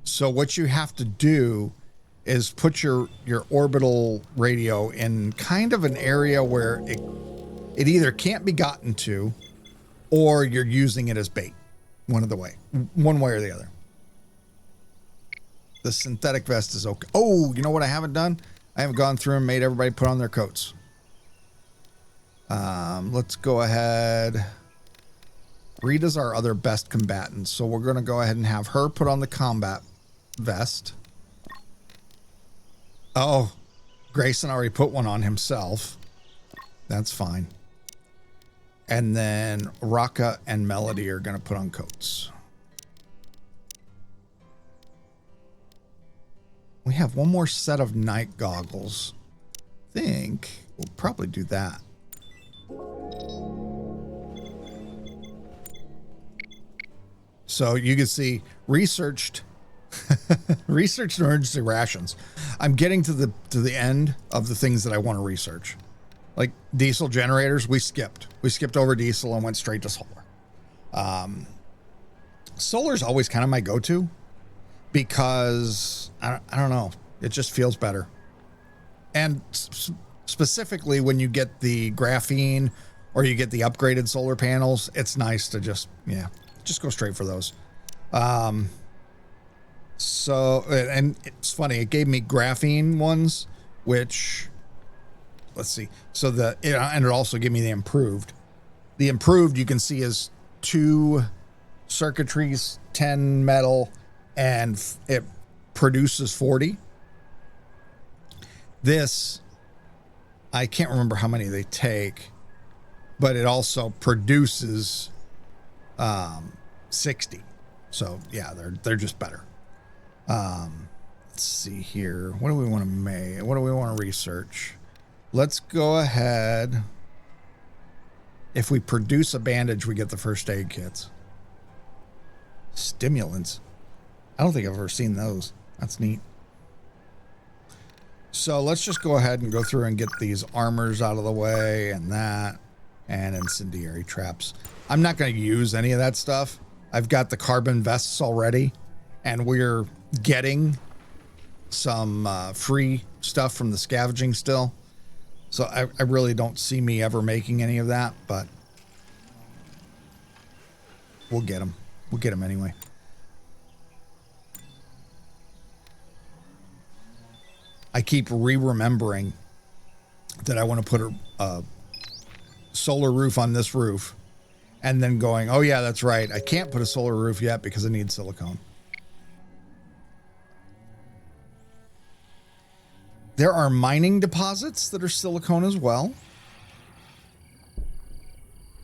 So what you have to do is put your orbital radio in kind of an area where it either can't be gotten to, or you're using it as bait. One way or the other. The synthetic vest is okay. Oh, you know what I haven't done? I haven't gone through and made everybody put on their coats. Let's go ahead. Rita's our other best combatant, so we're going to go ahead and have her put on the combat vest. Oh, Grayson already put one on himself. That's fine. And then Raka and Melody are going to put on coats. We have one more set of night goggles. I think we'll probably do that. So you can see researched emergency rations. I'm getting to the end of the things that I want to research. Like diesel generators, we skipped over diesel and went straight to solar. Solar's always kind of my go-to because I don't know, it just feels better. And specifically when you get the graphene or you get the upgraded solar panels, it's nice to just go straight for those. So, and it's funny, it gave me graphene ones, which, let's see. So and it also gave me the improved. The improved you can see is 2 circuitries, 10 metal, and it produces 40. This, I can't remember how many they take, but it also produces 60. So yeah, they're just better. Let's see here. What do we want to make? What do we want to research? Let's go ahead. If we produce a bandage, we get the first aid kits. Stimulants. I don't think I've ever seen those. That's neat. So let's just go ahead and go through and get these armors out of the way and that, and incendiary traps. I'm not going to use any of that stuff. I've got the carbon vests already, and we're getting some free stuff from the scavenging still. So I really don't see me ever making any of that, but we'll get them. We'll get them anyway. I keep remembering that I want to put a solar roof on this roof, and then going, oh yeah, that's right. I can't put a solar roof yet because I need silicone. There are mining deposits that are silicone as well.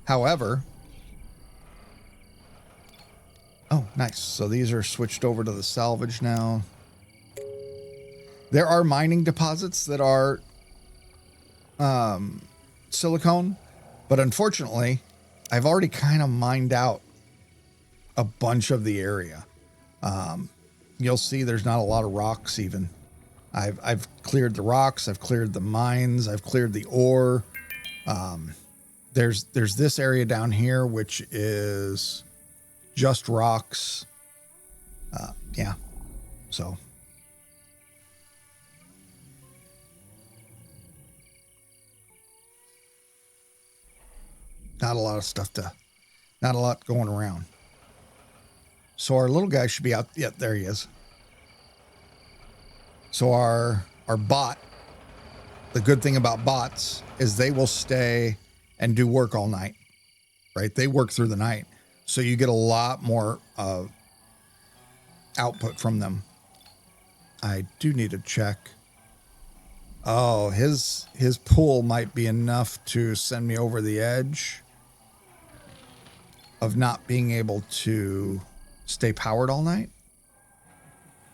However, oh, nice. So these are switched over to the salvage now. There are mining deposits that are silicone, but unfortunately, I've already kind of mined out a bunch of the area. You'll see there's not a lot of rocks even. I've cleared the rocks, I've cleared the mines, I've cleared the ore. There's this area down here which is just rocks. Yeah. So not a lot of stuff not a lot going around. So our little guy should be out. Yeah, there he is. So our bot, the good thing about bots is they will stay and do work all night, right? They work through the night. So you get a lot more output from them. I do need to check. Oh, his pull might be enough to send me over the edge of not being able to stay powered all night.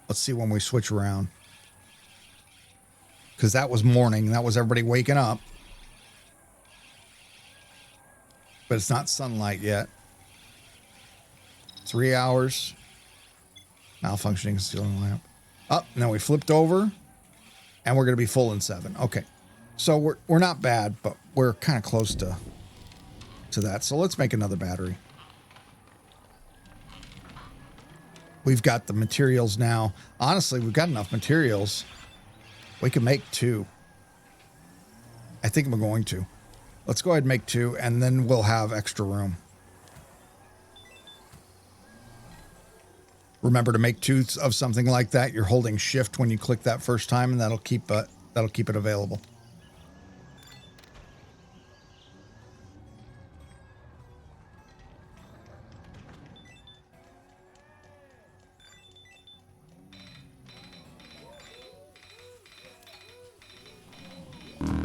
Let's see when we switch around. Because that was morning. That was everybody waking up. But it's not sunlight yet. 3 hours. Malfunctioning ceiling lamp. Up. Now we flipped over. And we're going to be full in 7. Okay. So we're not bad, but we're kind of close to that. So let's make another battery. We've got the materials now. Honestly, we've got enough materials. We can make 2. I think we're going to. Let's go ahead and make 2, and then we'll have extra room. Remember to make 2 of something like that. You're holding shift when you click that first time, and that'll keep it available.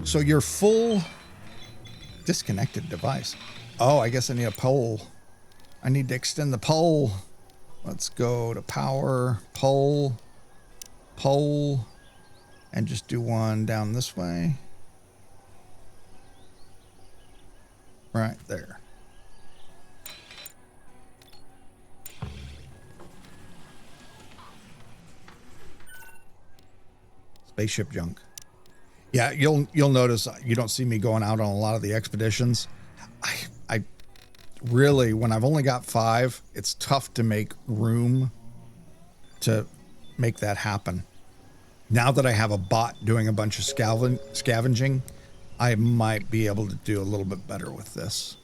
So your full disconnected device. Oh, I guess I need a pole. I need to extend the pole. Let's go to power, pole, and just do one down this way. Right there. Spaceship junk. Yeah, you'll notice you don't see me going out on a lot of the expeditions. I really, when I've only got 5, it's tough to make room to make that happen. Now that I have a bot doing a bunch of scavenging, I might be able to do a little bit better with this.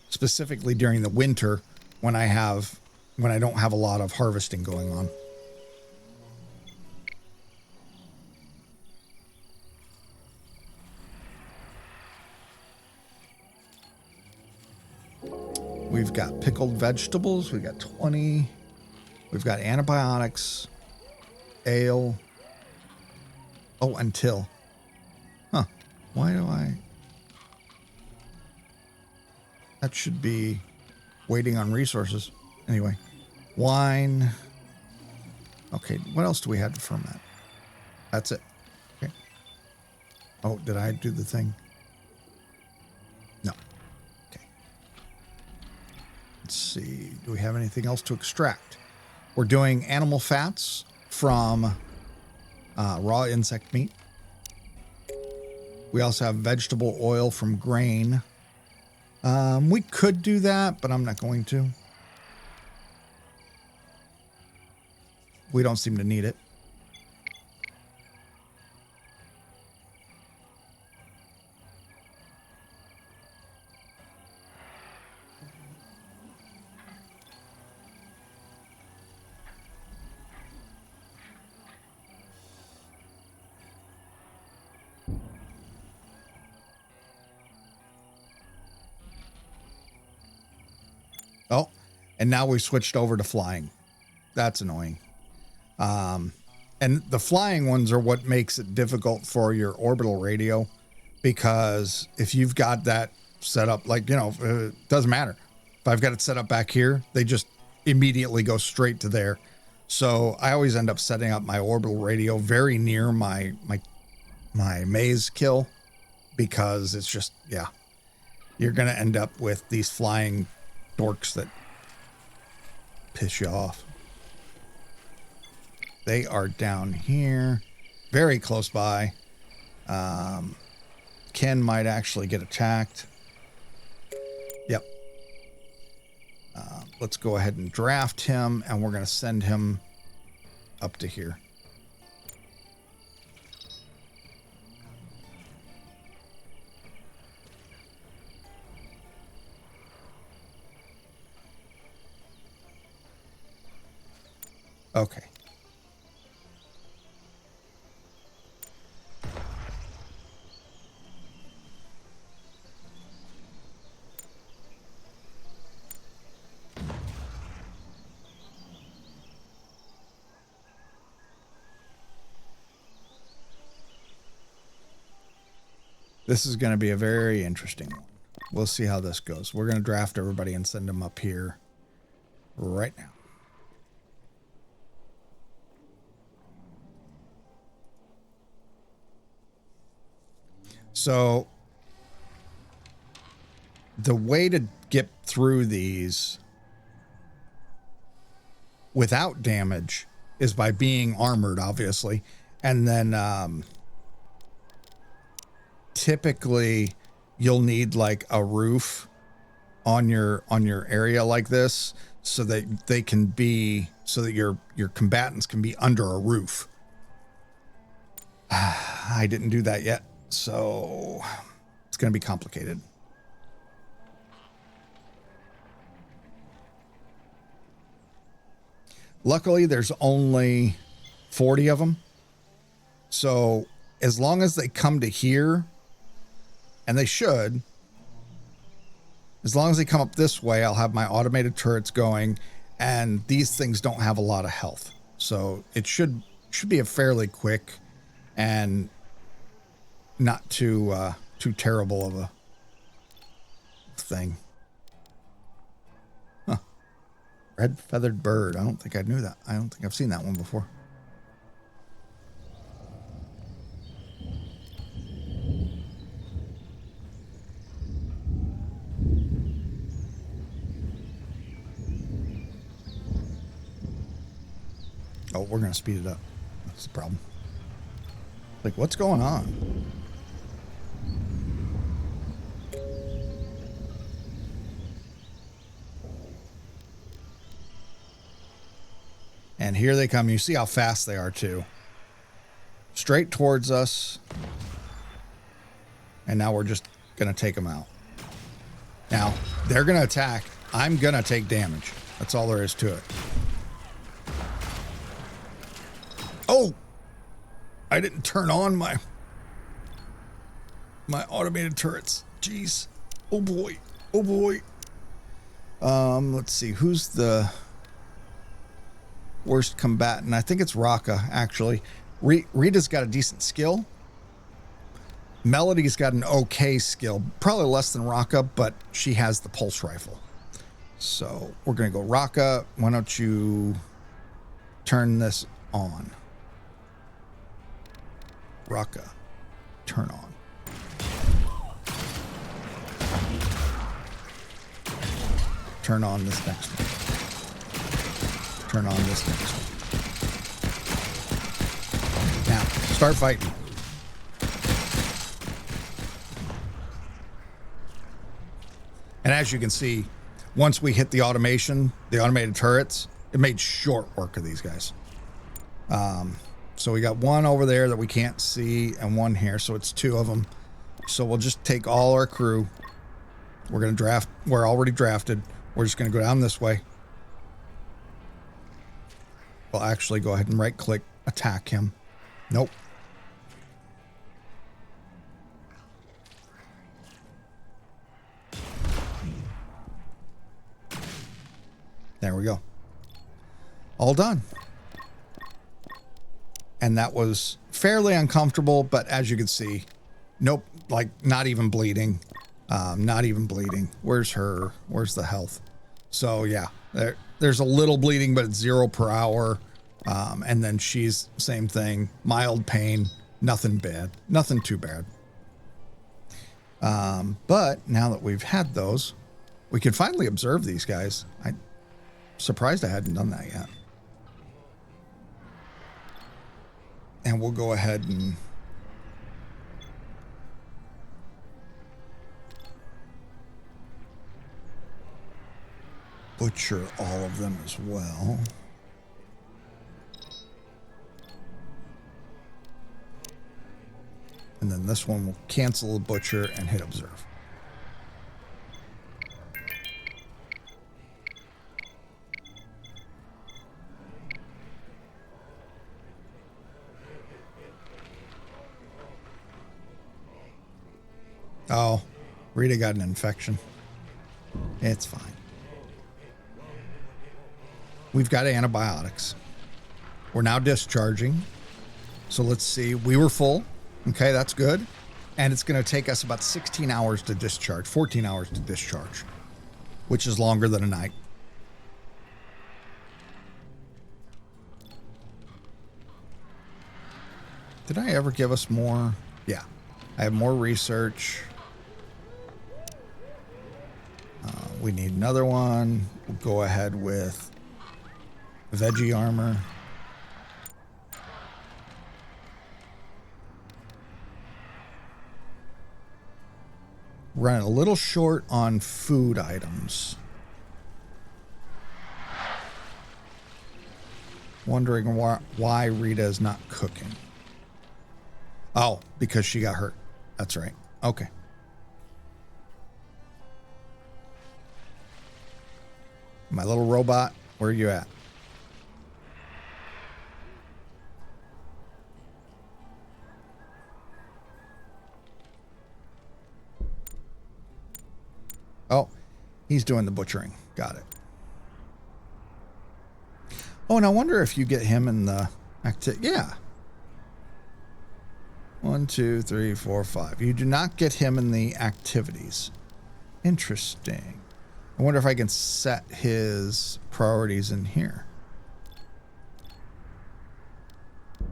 Specifically during the winter when I don't have a lot of harvesting going on. We've got pickled vegetables. We've got 20. We've got antibiotics, ale. Oh, until. Huh. Why do I? That should be waiting on resources. Anyway, wine. Okay, what else do we have to ferment? That's it. Okay. Oh, did I do the thing? No. Okay. Let's see. Do we have anything else to extract? We're doing animal fats from raw insect meat. We also have vegetable oil from grain. We could do that, but I'm not going to. We don't seem to need it. Oh, and now we switched over to flying. That's annoying. And the flying ones are what makes it difficult for your orbital radio, because if you've got that set up, like, it doesn't matter. If I've got it set up back here, they just immediately go straight to there. So I always end up setting up my orbital radio very near my maze kill, because it's just, yeah, you're going to end up with these flying dorks that piss you off. They are down here, very close by. Ken might actually get attacked. Yep. Let's go ahead and draft him, and we're going to send him up to here. Okay. This is going to be a very interesting one. We'll see how this goes. We're going to draft everybody and send them up here right now. So the way to get through these without damage is by being armored, obviously. And then typically you'll need like a roof on your area like this so that they can be, so that your combatants can be under a roof. I didn't do that yet, so it's going to be complicated. Luckily, there's only 40 of them. So as long as they come to here, and they should, as long as they come up this way, I'll have my automated turrets going, and these things don't have a lot of health. So it should be a fairly quick and not too terrible of a thing. Huh. Red feathered bird. I don't think I knew that. I don't think I've seen that one before. Oh, we're going to speed it up. That's the problem. Like, what's going on? And here they come. You see how fast they are, too. Straight towards us. And now we're just going to take them out. Now, they're going to attack. I'm going to take damage. That's all there is to it. Oh! I didn't turn on my automated turrets. Jeez. Oh boy. Oh boy. Let's see. Who's the worst combatant? I think it's Raka, actually. Rita's got a decent skill. Melody's got an okay skill. Probably less than Raka, but she has the pulse rifle. So we're going to go Raka. Why don't you turn this on? Raka, turn on. Turn on this next one. Turn on this next one. Now, start fighting. And as you can see, once we hit the automation, the automated turrets, it made short work of these guys. So we got one over there that we can't see and one here. So it's two of them. So we'll just take all our crew. We're going to draft. We're already drafted. We're just going to go down this way. We'll actually go ahead and right click, attack him. Nope. There we go. All done. And that was fairly uncomfortable, but as you can see, nope, like not even bleeding. Not even bleeding. Where's the health? So yeah, there's a little bleeding, but it's 0 per hour. And then she's same thing, mild pain, nothing bad, nothing too bad. But now that we've had those, we can finally observe these guys. I'm surprised I hadn't done that yet. And we'll go ahead and butcher all of them as well. And then this one will cancel the butcher and hit observe. Oh, Rita got an infection. It's fine. We've got antibiotics. We're now discharging. So let's see. We were full. Okay, that's good. And it's going to take us about 16 hours to discharge, 14 hours to discharge, which is longer than a night. Did I ever give us more? Yeah. I have more research. We need another one. We'll go ahead with veggie armor. Running a little short on food items. Wondering why Rita is not cooking. Oh, because she got hurt. That's right. Okay. My little robot, where are you at? Oh, he's doing the butchering. Got it. Oh, and I wonder if you get him in the yeah. 1, 2, 3, 4, 5. You do not get him in the activities. Interesting. I wonder if I can set his priorities in here.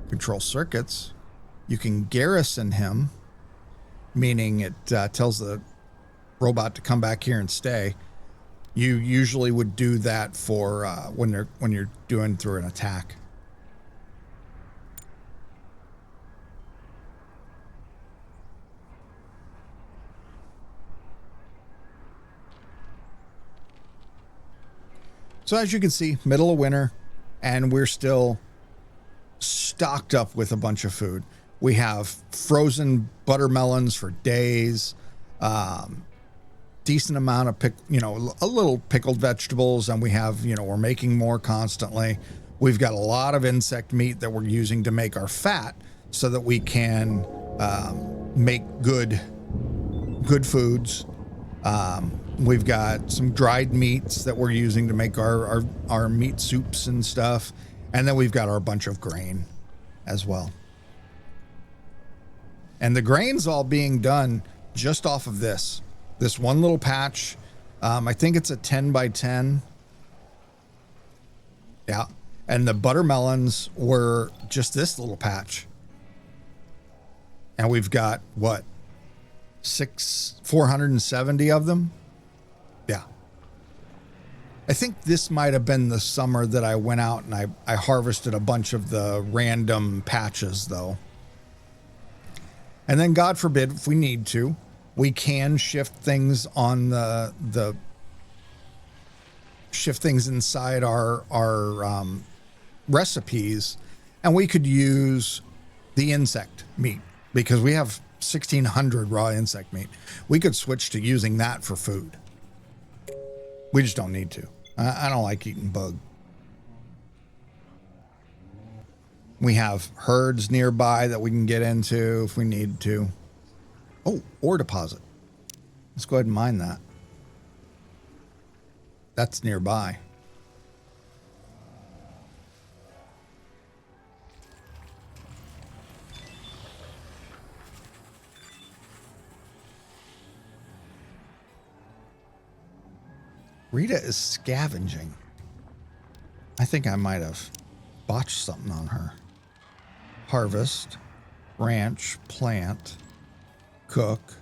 Control circuits. You can garrison him, meaning it tells the robot to come back here and stay. You usually would do that for when you're doing through an attack. So as you can see, middle of winter, and we're still stocked up with a bunch of food. We have frozen buttermelons for days, decent amount of a little pickled vegetables, and we have, we're making more constantly. We've got a lot of insect meat that we're using to make our fat so that we can make good foods. We've got some dried meats that we're using to make our meat soups and stuff. And then we've got our bunch of grain as well. And the grain's all being done just off of this one little patch. I think it's a 10 by 10. Yeah. And the buttermelons were just this little patch. And we've got what? 470 of them. Yeah. I think this might have been the summer that I went out and I harvested a bunch of the random patches though. And then God forbid, if we need to, we can shift things on shift things inside our recipes, and we could use the insect meat because we have 1,600 raw insect meat. We could switch to using that for food. We just don't need to. I don't like eating bug. We have herds nearby that we can get into if we need to. Oh, ore deposit. Let's go ahead and mine that. That's nearby. Rita is scavenging. I think I might have botched something on her. Harvest, ranch, plant, cook.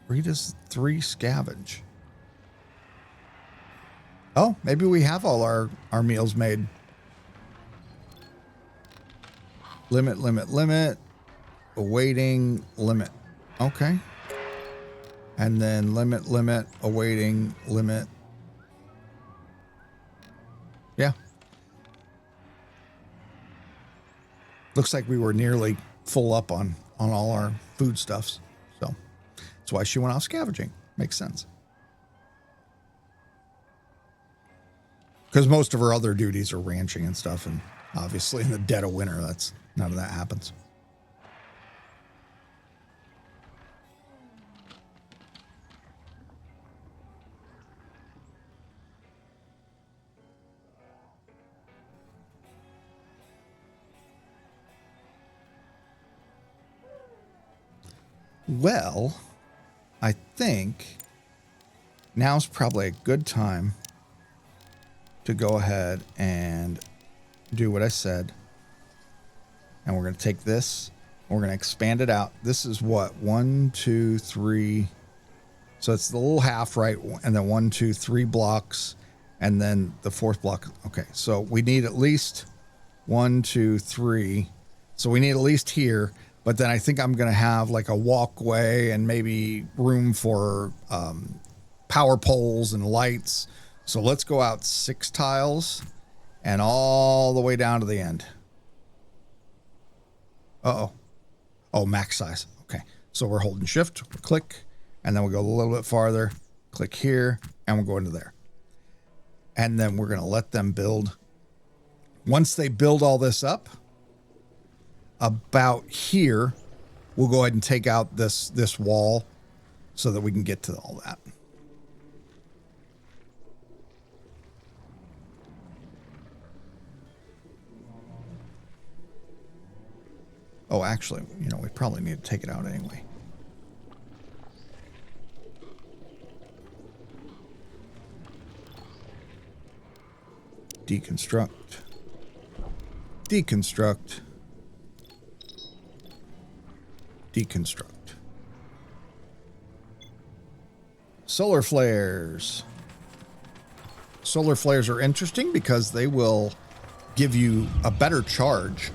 Rita's 3 scavenge. Oh, maybe we have all our meals made. Limit, limit, limit. Awaiting, limit. Okay. And then limit, limit, awaiting, limit. Yeah. Looks like we were nearly full up on all our foodstuffs. So that's why she went off scavenging. Makes sense. Because most of her other duties are ranching and stuff. And obviously in the dead of winter, none of that happens. Well, I think now's probably a good time to go ahead and do what I said. And we're going to take this. We're going to expand it out. This is what? 1, 2, 3. So it's the little half, right? And then 1, 2, 3 blocks. And then the fourth block. Okay. So we need at least 1, 2, 3. So we need at least here. But then I think I'm going to have like a walkway and maybe room for power poles and lights. So let's go out 6 tiles and all the way down to the end. Uh-oh. Oh, max size. Okay. So we're holding shift, click, and then we'll go a little bit farther, click here, and we'll go into there. And then we're going to let them build. Once they build all this up, about here, we'll go ahead and take out this wall so that we can get to all that. Oh, actually, you know, we probably need to take it out anyway. Deconstruct. Deconstruct. Deconstruct. Solar flares. Solar flares are interesting because they will give you a better charge.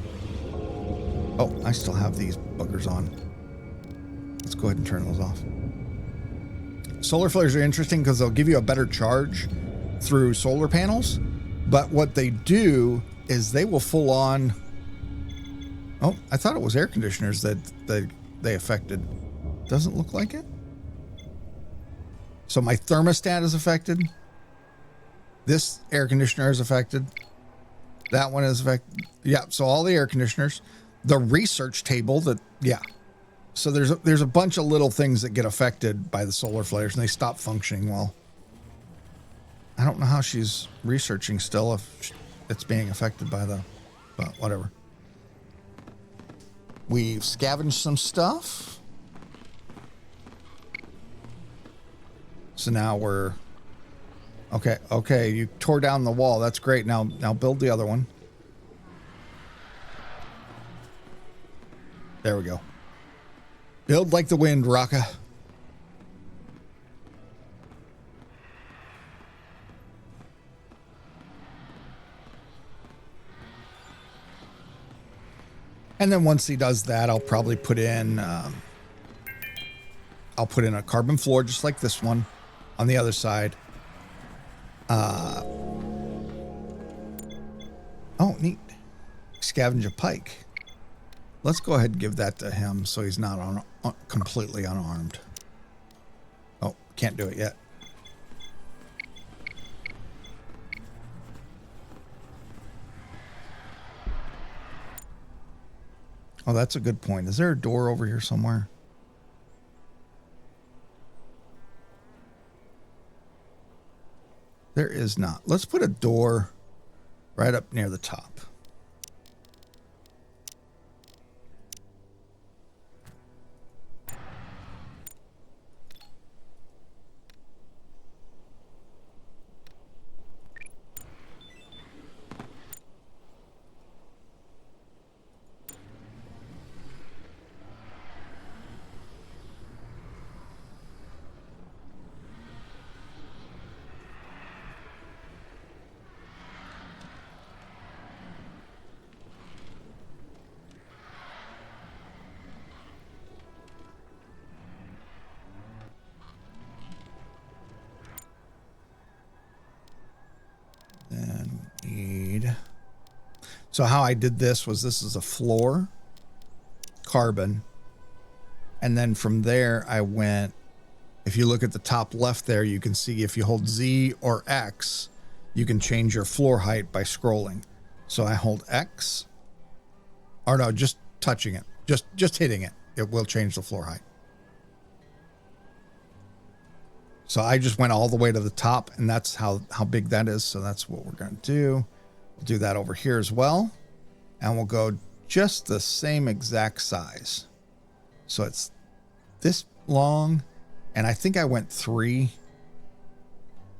Oh, I still have these buggers on. Let's go ahead and turn those off. Solar flares are interesting because they'll give you a better charge through solar panels. But what they do is they will full on... Oh, I thought it was air conditioners that they affected. Doesn't look like it. So my thermostat is affected. This air conditioner is affected. That one is affected. Yeah, so all the air conditioners... The research table that, yeah. So there's a bunch of little things that get affected by the solar flares and they stop functioning well. I don't know how she's researching still if it's being affected by but whatever. We've scavenged some stuff. So now we're, okay, you tore down the wall. That's great. Now build the other one. There we go. Build like the wind, Raka. And then once he does that, I'll probably put in, a carbon floor just like this one on the other side. Oh, neat. Scavenge a pike. Let's go ahead and give that to him so he's not completely unarmed. Oh, can't do it yet. Oh, that's a good point. Is there a door over here somewhere? There is not. Let's put a door right up near the top. So how I did this was this is a floor, carbon, and then from there I went, if you look at the top left there, you can see if you hold Z or X, you can change your floor height by scrolling. So I hold X, or no, just touching it, just hitting it, it will change the floor height. So I just went all the way to the top, and that's how big that is. So that's what we're going to do. We'll do that over here as well. And we'll go just the same exact size. So it's this long. And I think I went 3.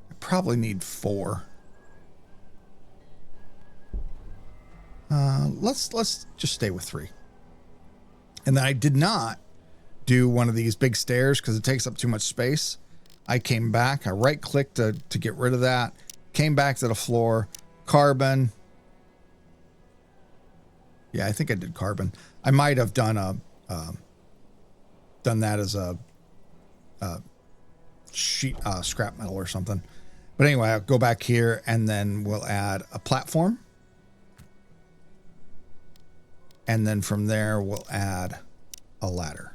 I probably need 4. Let's just stay with 3. And then I did not do one of these big stairs because it takes up too much space. I came back, I right clicked to get rid of that, came back to the floor, carbon. Yeah, I think I did carbon. I might have done done that as a sheet scrap metal or something. But anyway, I'll go back here and then we'll add a platform. And then from there, we'll add a ladder.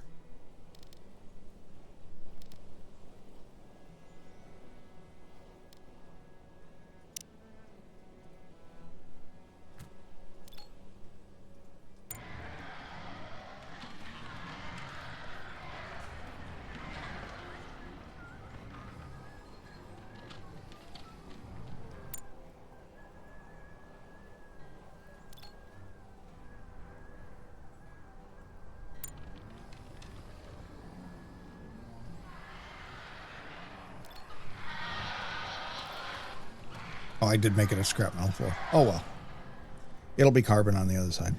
Oh, I did make it a scrap metal floor. Oh, well. It'll be carbon on the other side.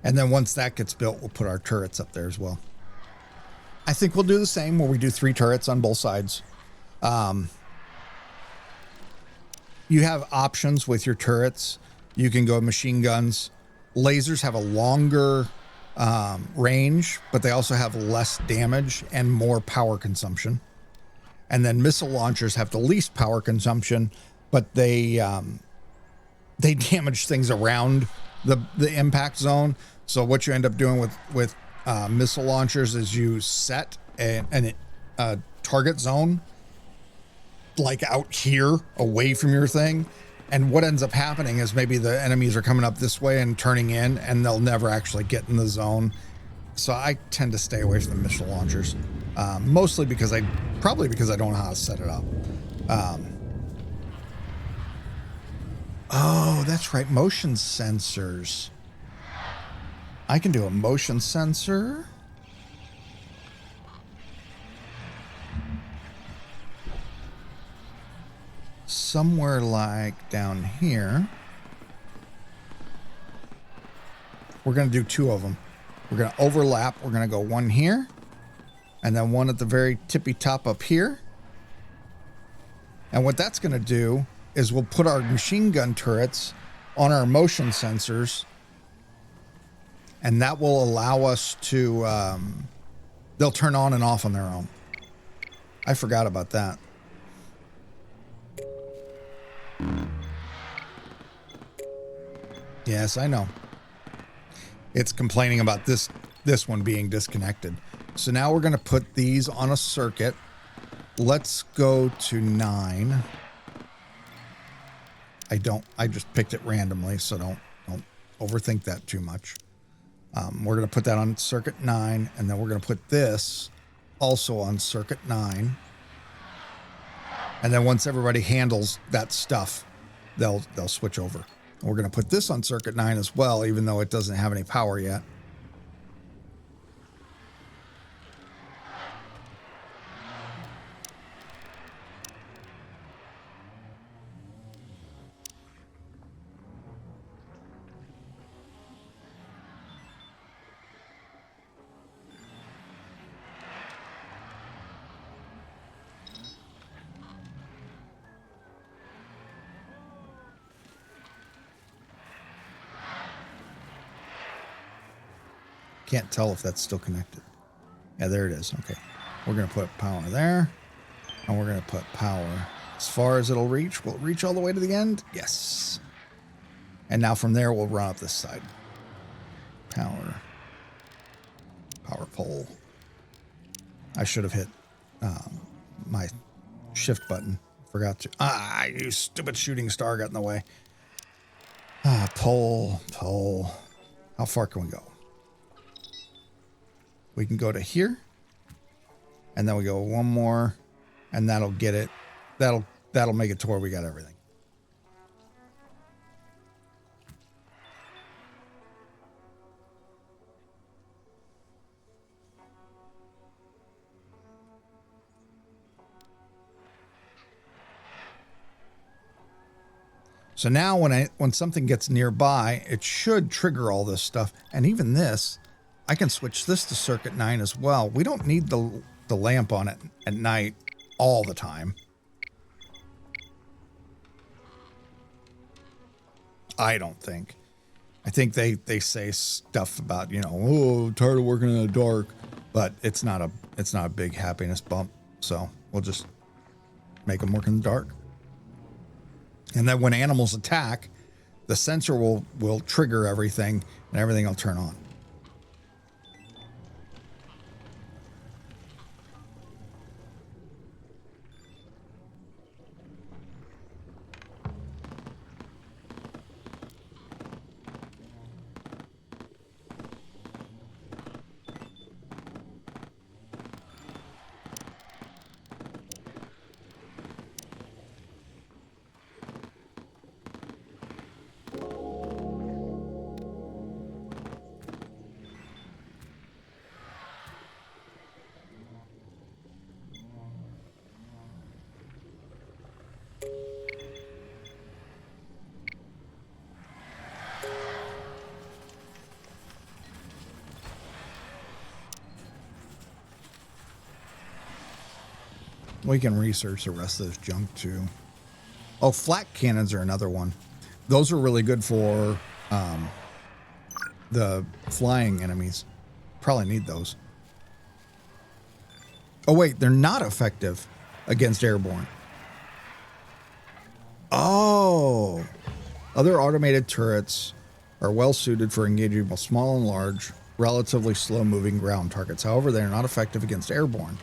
And then once that gets built, we'll put our turrets up there as well. I think we'll do the same where we do 3 turrets on both sides. You have options with your turrets. You can go machine guns. Lasers have a longer range, but they also have less damage and more power consumption. And then missile launchers have the least power consumption, but they damage things around the impact zone. So what you end up doing with missile launchers is you set a target zone like out here away from your thing. And what ends up happening is maybe the enemies are coming up this way and turning in, and they'll never actually get in the zone. So I tend to stay away from the missile launchers, mostly because I don't know how to set it up. Oh, that's right. Motion sensors. I can do a motion sensor. Somewhere like down here. We're going to do 2 of them. We're going to overlap. We're going to go one here and then one at the very tippy top up here. And what that's going to do is we'll put our machine gun turrets on our motion sensors, and that will allow us to, they'll turn on and off on their own. I forgot about that. Yes, I know. It's complaining about this one being disconnected. So now we're going to put these on a circuit. Let's go to 9. I just picked it randomly, so don't overthink that too much. We're going to put that on circuit 9, and then we're going to put this also on circuit 9. And then once everybody handles that stuff, they'll switch over. And we're going to put this on circuit 9 as well, even though it doesn't have any power yet. Can't tell if that's still connected. Yeah, there it is. Okay. We're going to put power there. And we're going to put power as far as it'll reach. Will it reach all the way to the end? Yes. And now from there, we'll run up this side. Power pole. I should have hit my shift button. Forgot to. You stupid shooting star got in the way. Pole. How far can we go? We can go to here, and then we go one more, and that'll get it. That'll make it to where we got everything. So now when something gets nearby, it should trigger all this stuff. And even this, I can switch this to circuit 9 as well. We don't need the lamp on it at night all the time. I don't think. I think they say stuff about, you know, oh, tired of working in the dark, but it's not a big happiness bump. So we'll just make them work in the dark. And then when animals attack, the sensor will trigger everything and everything will turn on. We can research the rest of this junk too. Oh, flak cannons are another one. Those are really good for the flying enemies. Probably need those. Oh wait, they're not effective against airborne. Oh, other automated turrets are well suited for engaging both small and large, relatively slow moving ground targets. However, they are not effective against airborne.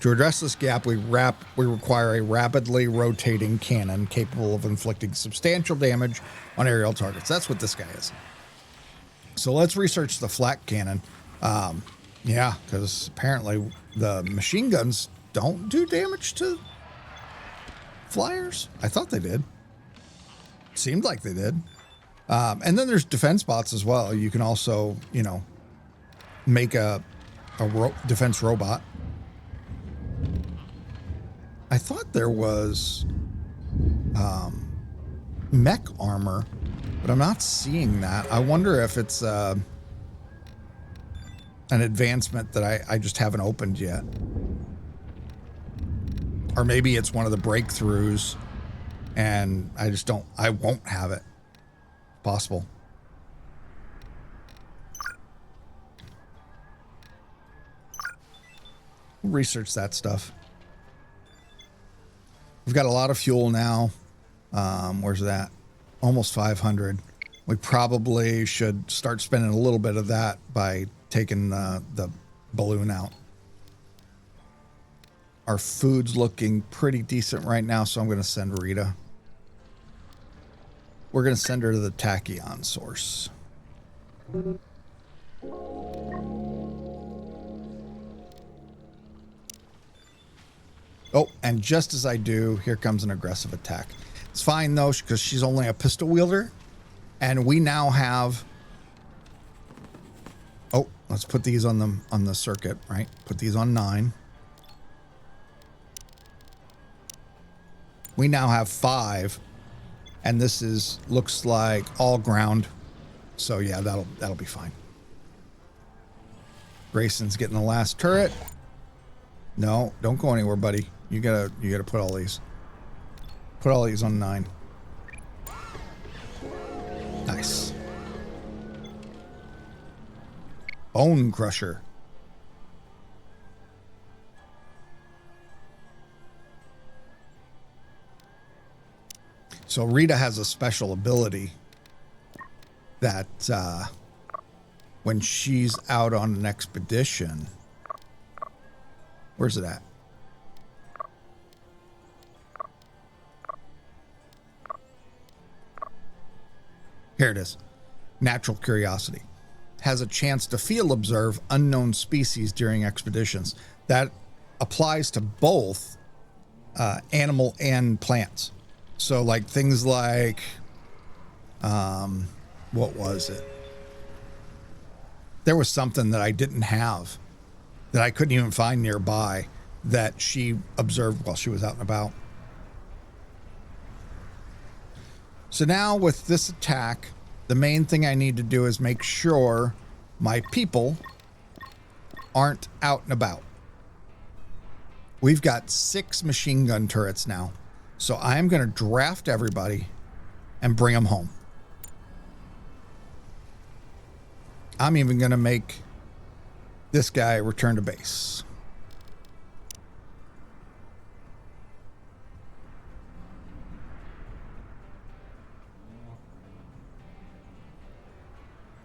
To address this gap, we require a rapidly rotating cannon capable of inflicting substantial damage on aerial targets. That's what this guy is. So let's research the flak cannon. Yeah, because apparently the machine guns don't do damage to flyers. I thought they did. Seemed like they did. And then there's defense bots as well. You can also, you know, make a defense robot. I thought there was mech armor, but I'm not seeing that. I wonder if it's an advancement that I just haven't opened yet. Or maybe it's one of the breakthroughs and I won't have it. Possible. We'll research that stuff. We've got a lot of fuel now. Where's that? Almost 500. We probably should start spending a little bit of that by taking the balloon out. Our food's looking pretty decent right now, so I'm going to send Rita. We're going to send her to the tachyon source. Oh, and just as I do, here comes an aggressive attack. It's fine, though, because she's only a pistol wielder. And we now have... Oh, let's put these on the circuit, right? Put these on 9. We now have 5. And this looks like all ground. So, yeah, that'll be fine. Grayson's getting the last turret. No, don't go anywhere, buddy. You gotta put all these. Put all these on 9. Nice. Bone Crusher. So Rita has a special ability that when she's out on an expedition... Where's it at? Here it is. Natural Curiosity. Has a chance to field observe unknown species during expeditions. That applies to both animal and plants. So like things like, what was it? There was something that I didn't have that I couldn't even find nearby that she observed while she was out and about. So now with this attack, the main thing I need to do is make sure my people aren't out and about. We've got 6 machine gun turrets now. So I'm going to draft everybody and bring them home. I'm even going to make this guy return to base.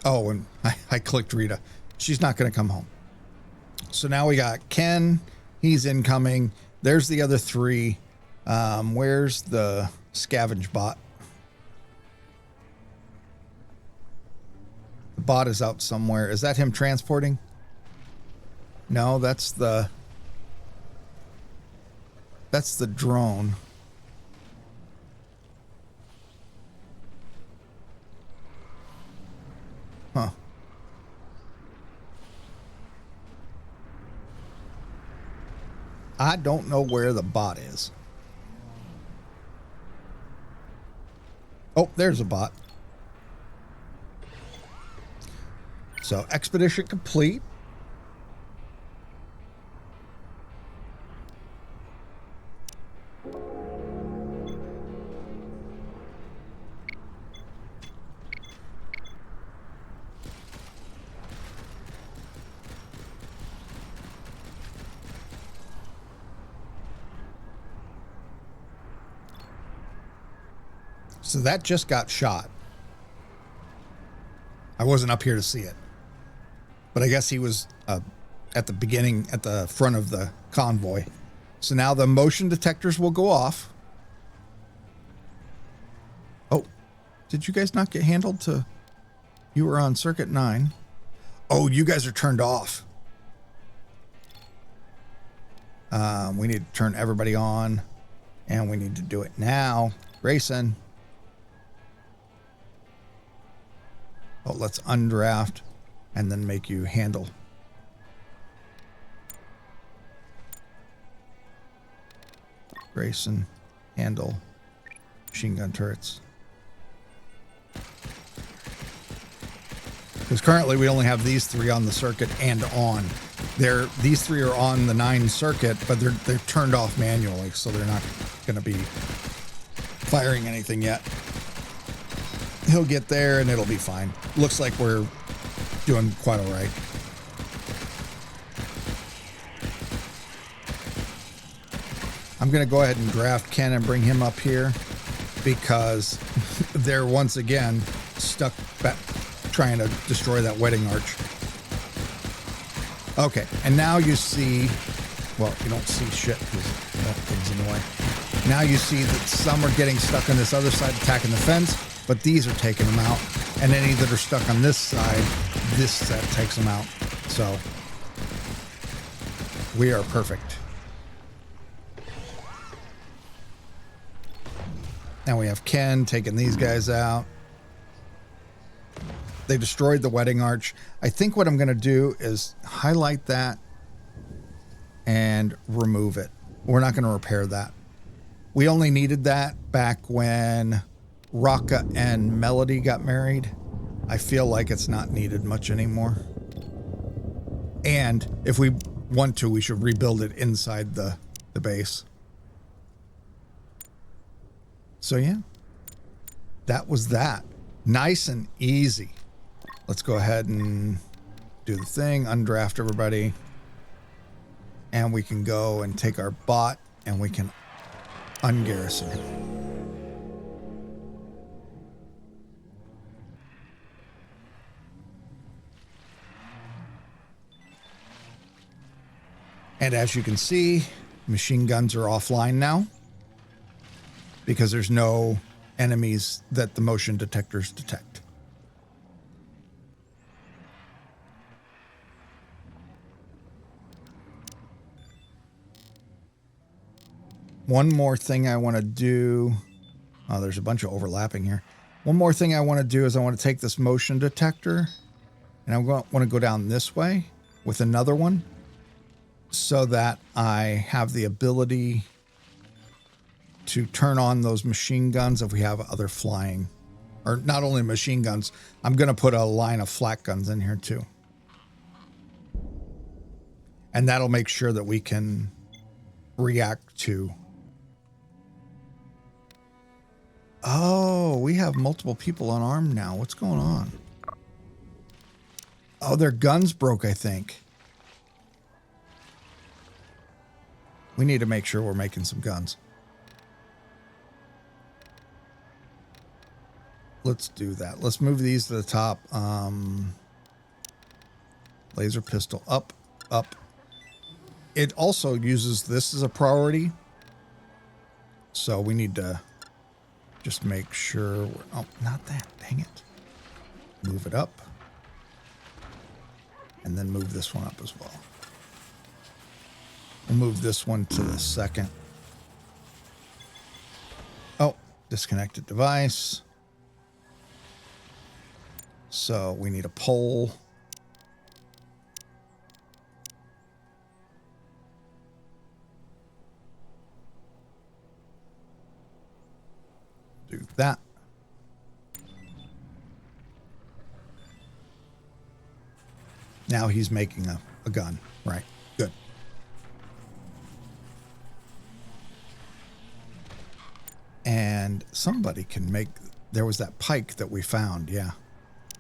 Oh, and I clicked Rita. She's not going to come home. So now we got Ken. He's incoming. There's the other 3. Where's the scavenge bot? The bot is out somewhere. Is that him transporting? No, that's the drone. Huh. I don't know where the bot is. Oh, there's a bot. So expedition complete. So that just got shot. I wasn't up here to see it. But I guess he was at the beginning, at the front of the convoy. So now the motion detectors will go off. Oh, did you guys not get handled to... You were on circuit 9. Oh, you guys are turned off. We need to turn everybody on. And we need to do it now. Grayson. Oh, let's undraft and then make you handle. Grayson, handle machine gun turrets. Because currently we only have these 3 on the circuit and on. These 3 are on the 9 circuit, but they're turned off manually, so they're not going to be firing anything yet. He'll get there and it'll be fine. Looks like we're doing quite all right. I'm going to go ahead and draft Ken and bring him up here because they're once again stuck back trying to destroy that wedding arch. Okay, and now you see, well, you don't see shit because that thing's in the way. Now you see that some are getting stuck on this other side attacking the fence, but these are taking them out. And any that are stuck on this side, this set takes them out. So we are perfect. Now we have Ken taking these guys out. They destroyed the wedding arch. I think what I'm going to do is highlight that and remove it. We're not going to repair that. We only needed that back when Rocka and Melody got married. I feel like it's not needed much anymore. And if we want to, we should rebuild it inside the base. So yeah, that was that. Nice and easy. Let's go ahead and do the thing, undraft everybody. And we can go and take our bot and we can ungarrison it. And as you can see, machine guns are offline now because there's no enemies that the motion detectors detect. One more thing I want to do. Oh, there's a bunch of overlapping here. One more thing I want to do is I want to take this motion detector and I want to go down this way with another one so that I have the ability to turn on those machine guns if we have other flying, or not only machine guns. I'm going to put a line of flak guns in here too. And that'll make sure that we can react to. Oh, we have multiple people unarmed now. What's going on? Oh, their guns broke, I think. We need to make sure we're making some guns. Let's do that. Let's move these to the top. Laser pistol up, up. It also uses this as a priority. So we need to just make sure we're, oh, not that, dang it. Move it up. And then move this one up as well. We'll move this one to the second. Oh, disconnected device. So we need a pole. Do that. Now he's making a gun. Right. Good. And somebody can make... There was that pike that we found. Yeah.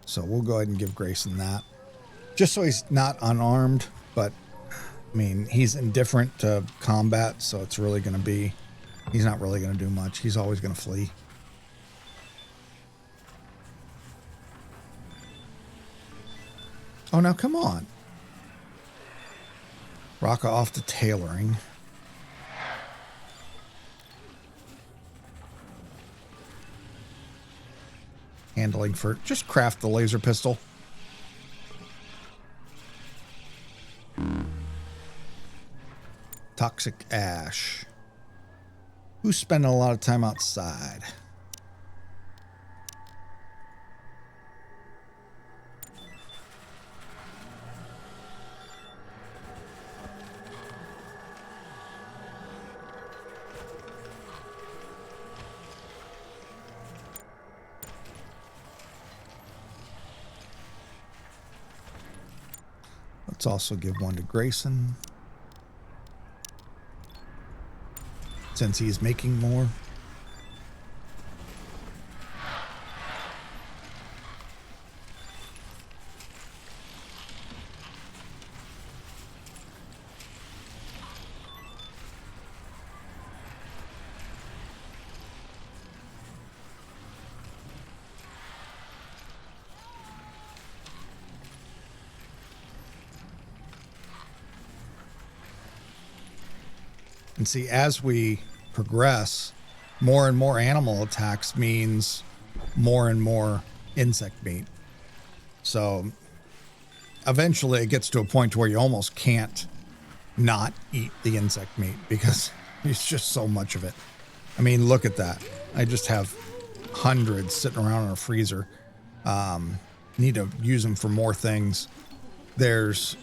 So we'll go ahead and give Grayson that. Just so he's not unarmed. But, I mean, he's indifferent to combat. So it's really going to be... He's not really going to do much. He's always going to flee. Oh, now come on. Rock off to tailoring. Handling for... Just craft the laser pistol. Toxic ash. Who's spending a lot of time outside? Let's also give one to Grayson, since he's making more. And see, as we progress, more and more animal attacks means more and more insect meat. So eventually it gets to a point where you almost can't not eat the insect meat because there's just so much of it. I mean, look at that. I just have hundreds sitting around in a freezer. Need to use them for more things. There's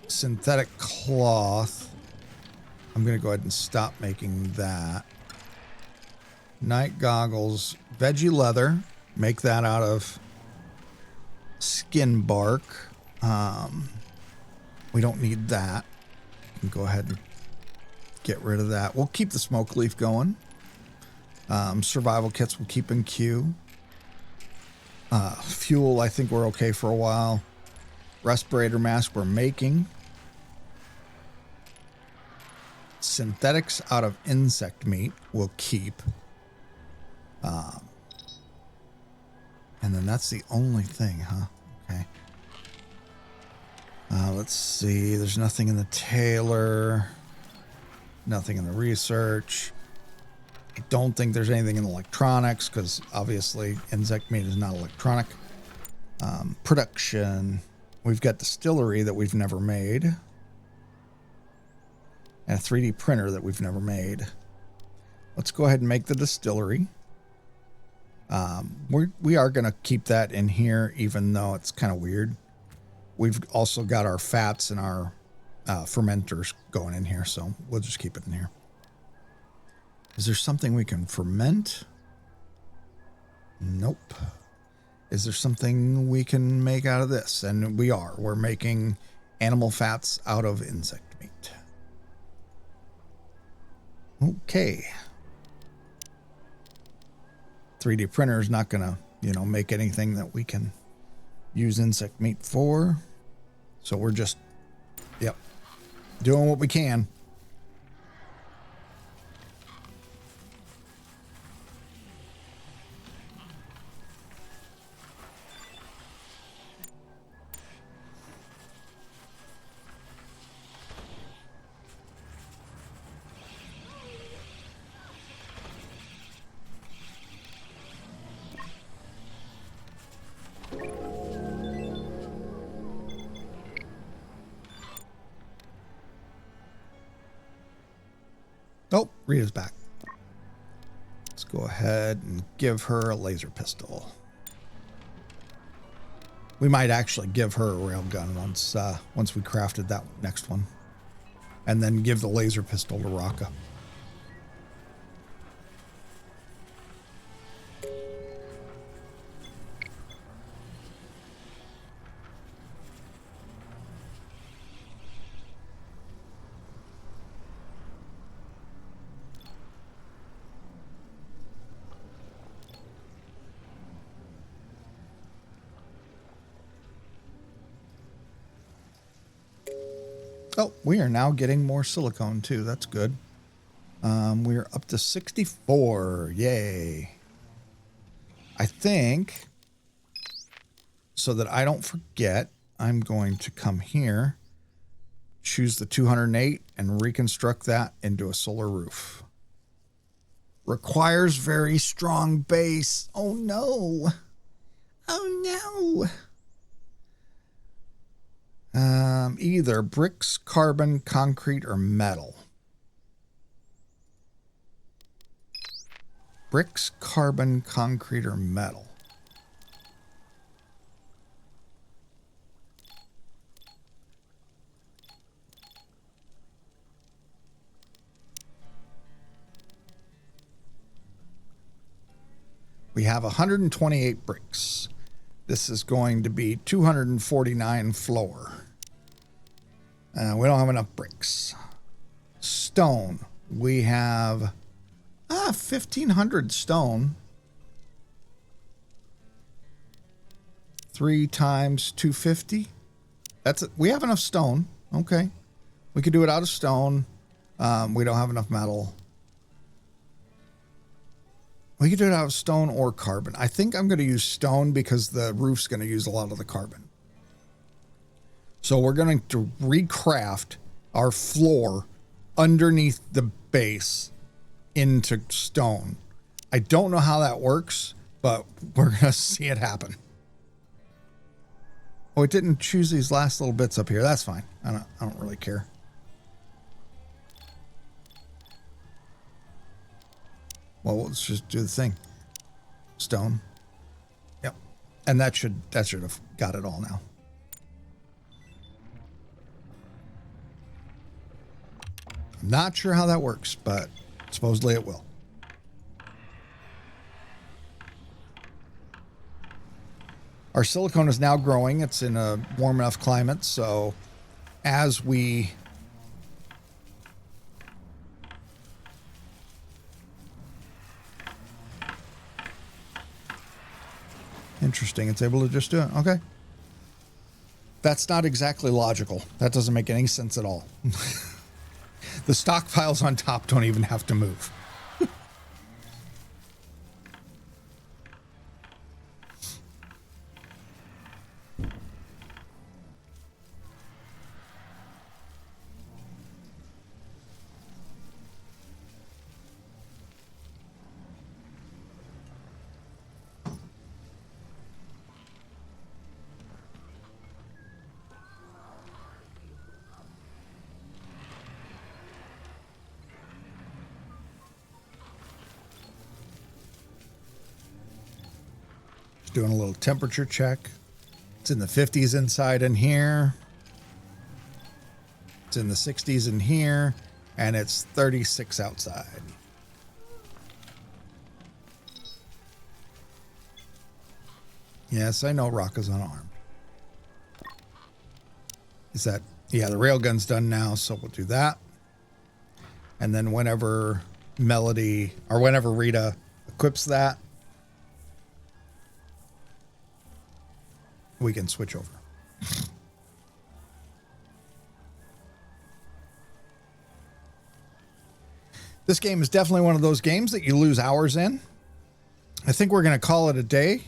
synthetic cloth. I'm going to go ahead and stop making that. Night goggles, veggie leather. Make that out of skin bark. We don't need that. We can go ahead and get rid of that. We'll keep the smoke leaf going. Survival kits we'll keep in queue. Fuel, I think we're okay for a while. Respirator mask we're making. Synthetics out of insect meat we'll keep. And then that's the only thing, huh? Okay. Let's see. There's nothing in the tailor. Nothing in the research. I don't think there's anything in electronics because obviously insect meat is not electronic. Production. We've got distillery that we've never made. And a 3D printer that we've never made. Let's go ahead and make the distillery. We are going to keep that in here, even though it's kind of weird. We've also got our fats and our fermenters going in here, so we'll just keep it in here. Is there something we can ferment? Nope. Is there something we can make out of this? And we are. We're making animal fats out of insect meat. Okay. 3D printer is not going to, make anything that we can use insect meat for. So we're just, doing what we can. Oh, Rita's back. Let's go ahead and give her a laser pistol. We might actually give her a railgun once we crafted that next one. And then give the laser pistol to Raka. Oh, we are now getting more silicone too. That's good. We are up to 64. Yay. I think, so that I don't forget, I'm going to come here, choose the 208 and reconstruct that into a solar roof. Requires very strong base. Oh no. Oh no. Either bricks, carbon, concrete, or metal. Bricks, carbon, concrete, or metal. We have 128 bricks. This is going to be 249 floor. We don't have enough bricks. Stone. We have 1,500 stone. 3 times 250. That's it. We have enough stone. Okay. We could do it out of stone. We don't have enough metal. We could do it out of stone or carbon. I think I'm going to use stone because the roof's going to use a lot of the carbon. So we're going to recraft our floor underneath the base into stone. I don't know how that works, but we're going to see it happen. Oh, it didn't choose these last little bits up here. That's fine. I don't really care. Well, let's just do the thing. Stone. Yep. And that should have got it all now. I'm not sure how that works, but supposedly it will. Our silicone is now growing. It's in a warm enough climate, so as we interesting, it's able to just do it. Okay. That's not exactly logical. That doesn't make any sense at all. The stockpiles on top don't even have to move. Doing a little temperature check. It's in the 50s inside in here. It's in the 60s in here. And it's 36 outside. Yes, I know Rocka's unarmed. Is that... Yeah, the railgun's done now, so we'll do that. And then whenever Melody, or whenever Rita equips that, we can switch over. This game is definitely one of those games that you lose hours in. I think we're going to call it a day.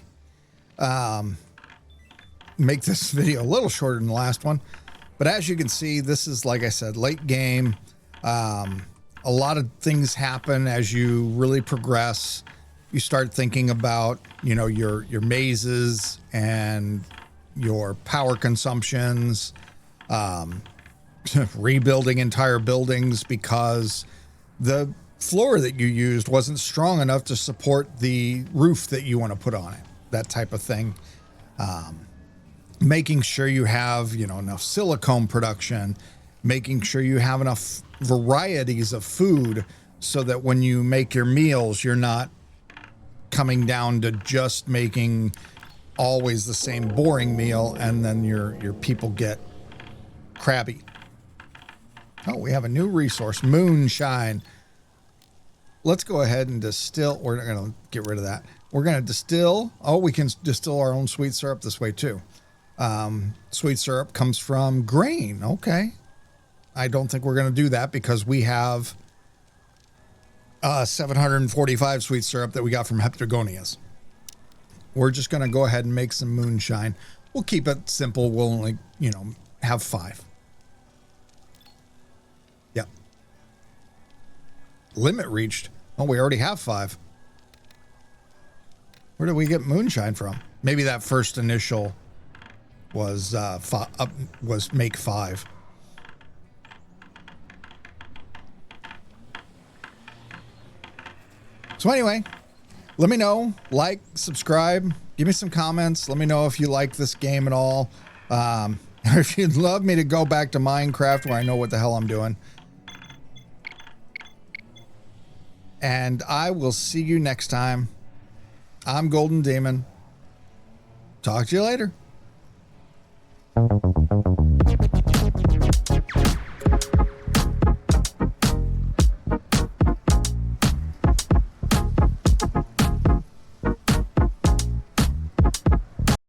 Make this video a little shorter than the last one. But as you can see, this is, like I said, late game. A lot of things happen as you really progress. You start thinking about, you know, your mazes and your power consumptions, rebuilding entire buildings because the floor that you used wasn't strong enough to support the roof that you want to put on it, that type of thing. Making sure you have, you know, enough silicone production, making sure you have enough varieties of food so that when you make your meals, you're not coming down to just making always the same boring meal and then your people get crabby. Oh, we have a new resource, moonshine. Let's go ahead and distill. We're not going to get rid of that. We're going to distill. Oh, we can distill our own sweet syrup this way too. Sweet syrup comes from grain. Okay. I don't think we're going to do that because we have 745 sweet syrup that we got from Heptagonias. We're just going to go ahead and make some moonshine. We'll keep it simple. We'll only, you know, have 5. Yep. Limit reached. Oh, we already have 5. Where did we get moonshine from? Maybe that first initial was was make 5. So anyway, let me know, like, subscribe, give me some comments. Let me know if you like this game at all. If you'd love me to go back to Minecraft where I know what the hell I'm doing. And I will see you next time. I'm Golden Demon. Talk to you later.